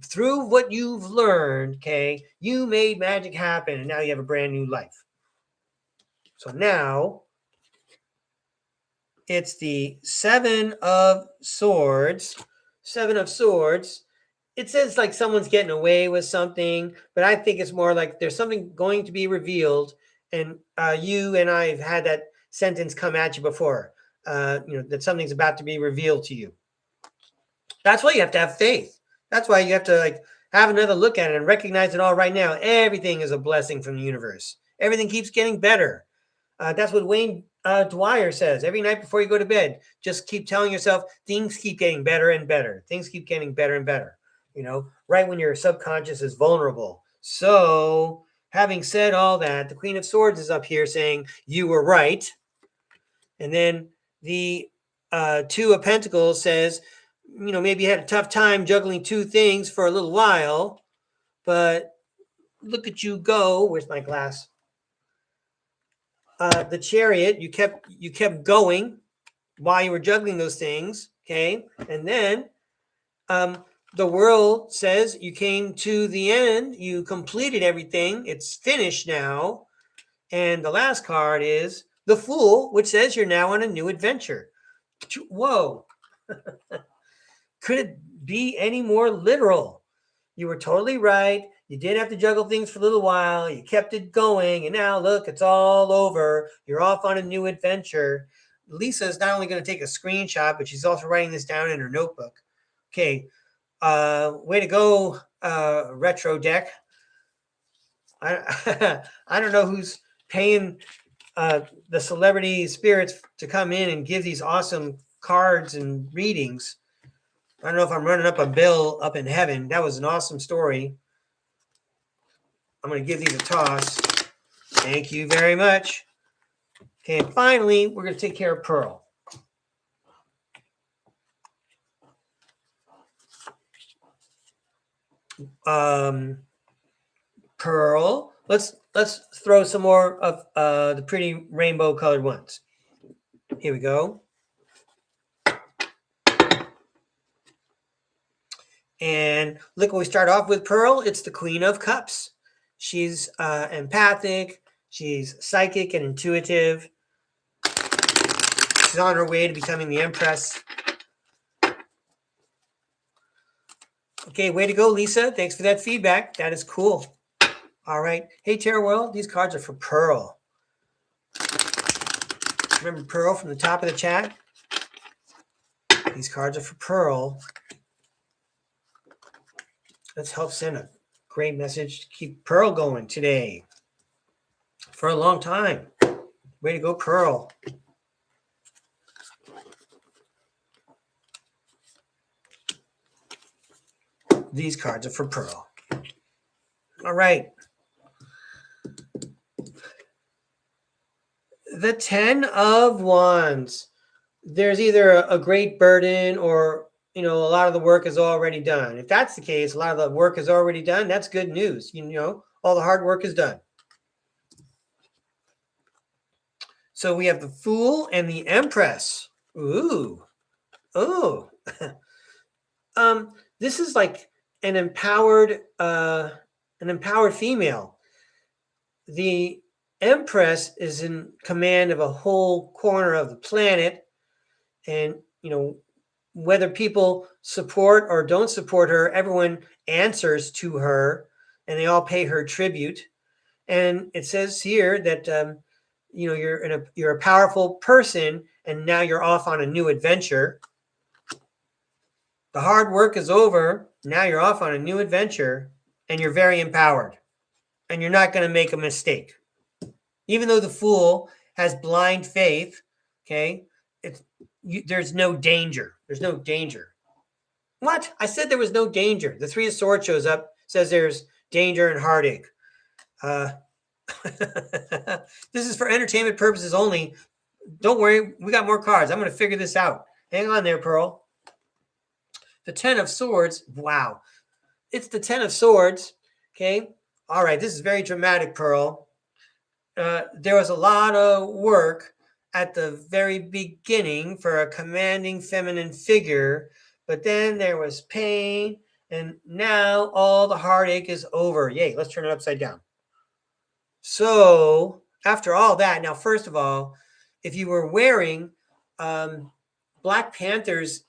through what you've learned, okay, you made magic happen, and now you have a brand new life. So now it's the Seven of Swords. Seven of Swords. It says like someone's getting away with something, but I think it's more like there's something going to be revealed. And you and I have had that sentence come at you before, that something's about to be revealed to you. That's why you have to have faith. That's why you have to have another look at it and recognize it all right now. Everything is a blessing from the universe. Everything keeps getting better. That's what Wayne Dwyer says. Every night before you go to bed, just keep telling yourself things keep getting better and better. Things keep getting better and better. Right when your subconscious is vulnerable. So having said all that, the Queen of Swords is up here saying you were right. And then the Two of Pentacles says, maybe you had a tough time juggling two things for a little while, but look at you go. Where's my glass? The Chariot, you kept going while you were juggling those things, okay? And then the World says you came to the end, you completed everything, it's finished now. And the last card is the Fool, which says you're now on a new adventure. Whoa. Could it be any more literal? You were totally right. You did have to juggle things for a little while. You kept it going. And now, look, it's all over. You're off on a new adventure. Lisa is not only going to take a screenshot, but she's also writing this down in her notebook. Okay. Way to go, Retro Deck. I don't know who's paying the celebrity spirits to come in and give these awesome cards and readings. I don't know if I'm running up a bill up in heaven. That was an awesome story. I'm going to give these a toss. Thank you very much. Okay, and finally, we're going to take care of Pearl. Pearl. Let's throw some more of the pretty rainbow colored ones. Here we go. And look, when we start off with Pearl, it's the Queen of Cups. She's empathic. She's psychic and intuitive. She's on her way to becoming the Empress. Okay, way to go, Lisa. Thanks for that feedback. That is cool. All right. Hey, Terra World, these cards are for Pearl. Remember Pearl from the top of the chat? These cards are for Pearl. Let's help send a great message to keep Pearl going today for a long time. Way to go, Pearl. These cards are for Pearl. All right. The 10 of Wands. There's either a great burden or, a lot of the work is already done. If that's the case, a lot of the work is already done. That's good news. All the hard work is done. So we have the Fool and the Empress. Ooh. Oh. This is like an empowered female. The Empress is in command of a whole corner of the planet. And, whether people support or don't support her, everyone answers to her and they all pay her tribute. And it says here that, you're a powerful person and now you're off on a new adventure. The hard work is over. Now you're off on a new adventure and you're very empowered and you're not going to make a mistake. Even though the Fool has blind faith. Okay. There's no danger. There's no danger. What? I said there was no danger. The Three of Swords shows up, says there's danger and heartache. This is for entertainment purposes only. Don't worry, we got more cards. I'm going to figure this out. Hang on there, Pearl. The Ten of Swords. Wow. It's the Ten of Swords. Okay. All right. This is very dramatic, Pearl. There was a lot of work at the very beginning for a commanding feminine figure, but then there was pain, and now all the heartache is over. Yay. Let's turn it upside down. So after all that, now, first of all, if you were wearing Black Panther's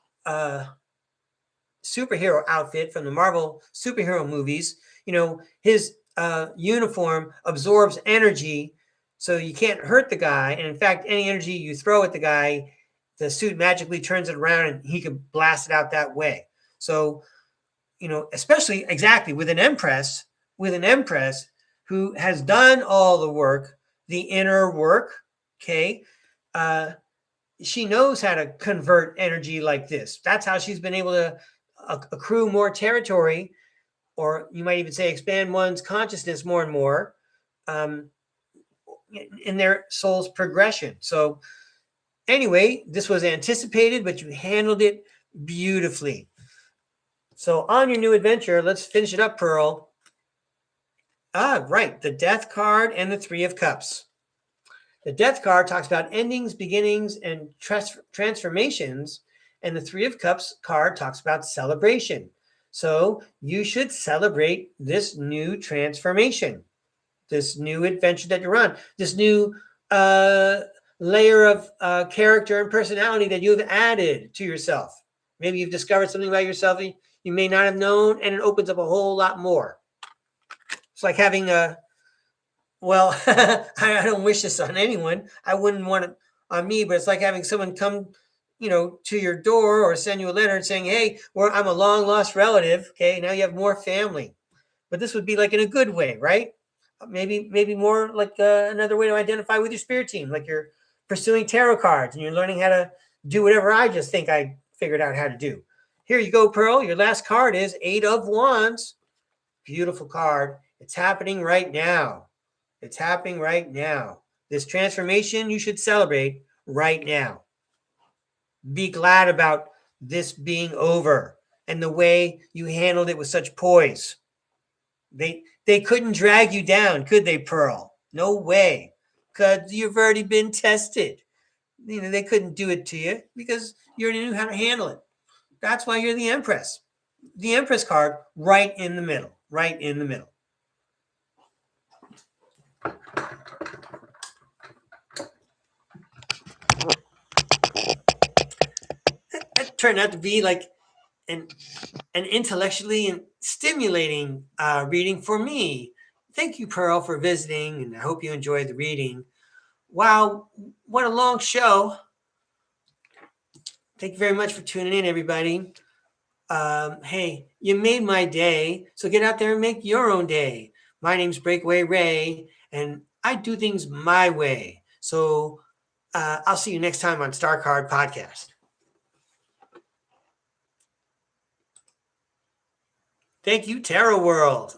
superhero outfit from the Marvel superhero movies, you know, his uniform absorbs energy, so you can't hurt the guy. And in fact, any energy you throw at the guy, the suit magically turns it around and he can blast it out that way. So, you know, especially exactly with an empress who has done all the work, the inner work, okay? She knows how to convert energy like this. That's how she's been able to accrue more territory, or you might even say expand one's consciousness more and more in their soul's progression. So anyway, this was anticipated, but you handled it beautifully. So on your new adventure, let's finish it up, Pearl. Right, the Death card and the Three of Cups. The Death card talks about endings, beginnings, and transformations, and the Three of Cups card talks about celebration. So you should celebrate this new transformation, this new adventure that you're on, this new layer of character and personality that you've added to yourself. Maybe you've discovered something about yourself you may not have known, and it opens up a whole lot more. It's like having well, I don't wish this on anyone. I wouldn't want it on me, but it's like having someone come, you know, to your door or send you a letter and saying, hey, I'm a long lost relative. Okay, now you have more family. But this would be like in a good way, right? Maybe more like another way to identify with your spirit team, like you're pursuing tarot cards and you're learning how to do whatever I just think I figured out how to do. Here you go, Pearl. Your last card is Eight of Wands. Beautiful card. It's happening right now. It's happening right now. This transformation you should celebrate right now. Be glad about this being over and the way you handled it with such poise. They couldn't drag you down, could they, Pearl? No way. Because you've already been tested. You know, they couldn't do it to you because you already knew how to handle it. That's why you're the Empress. The Empress card right in the middle. Right in the middle. That turned out to be like an intellectually and stimulating reading for me. Thank you, Pearl, for visiting, and I hope you enjoyed the reading. Wow, what a long show. Thank you very much for tuning in, everybody. Hey, you made my day, so get out there and make your own day. My name's Breakaway Ray, and I do things my way. So I'll see you next time on StarCard Podcast. Thank you, Tarot World.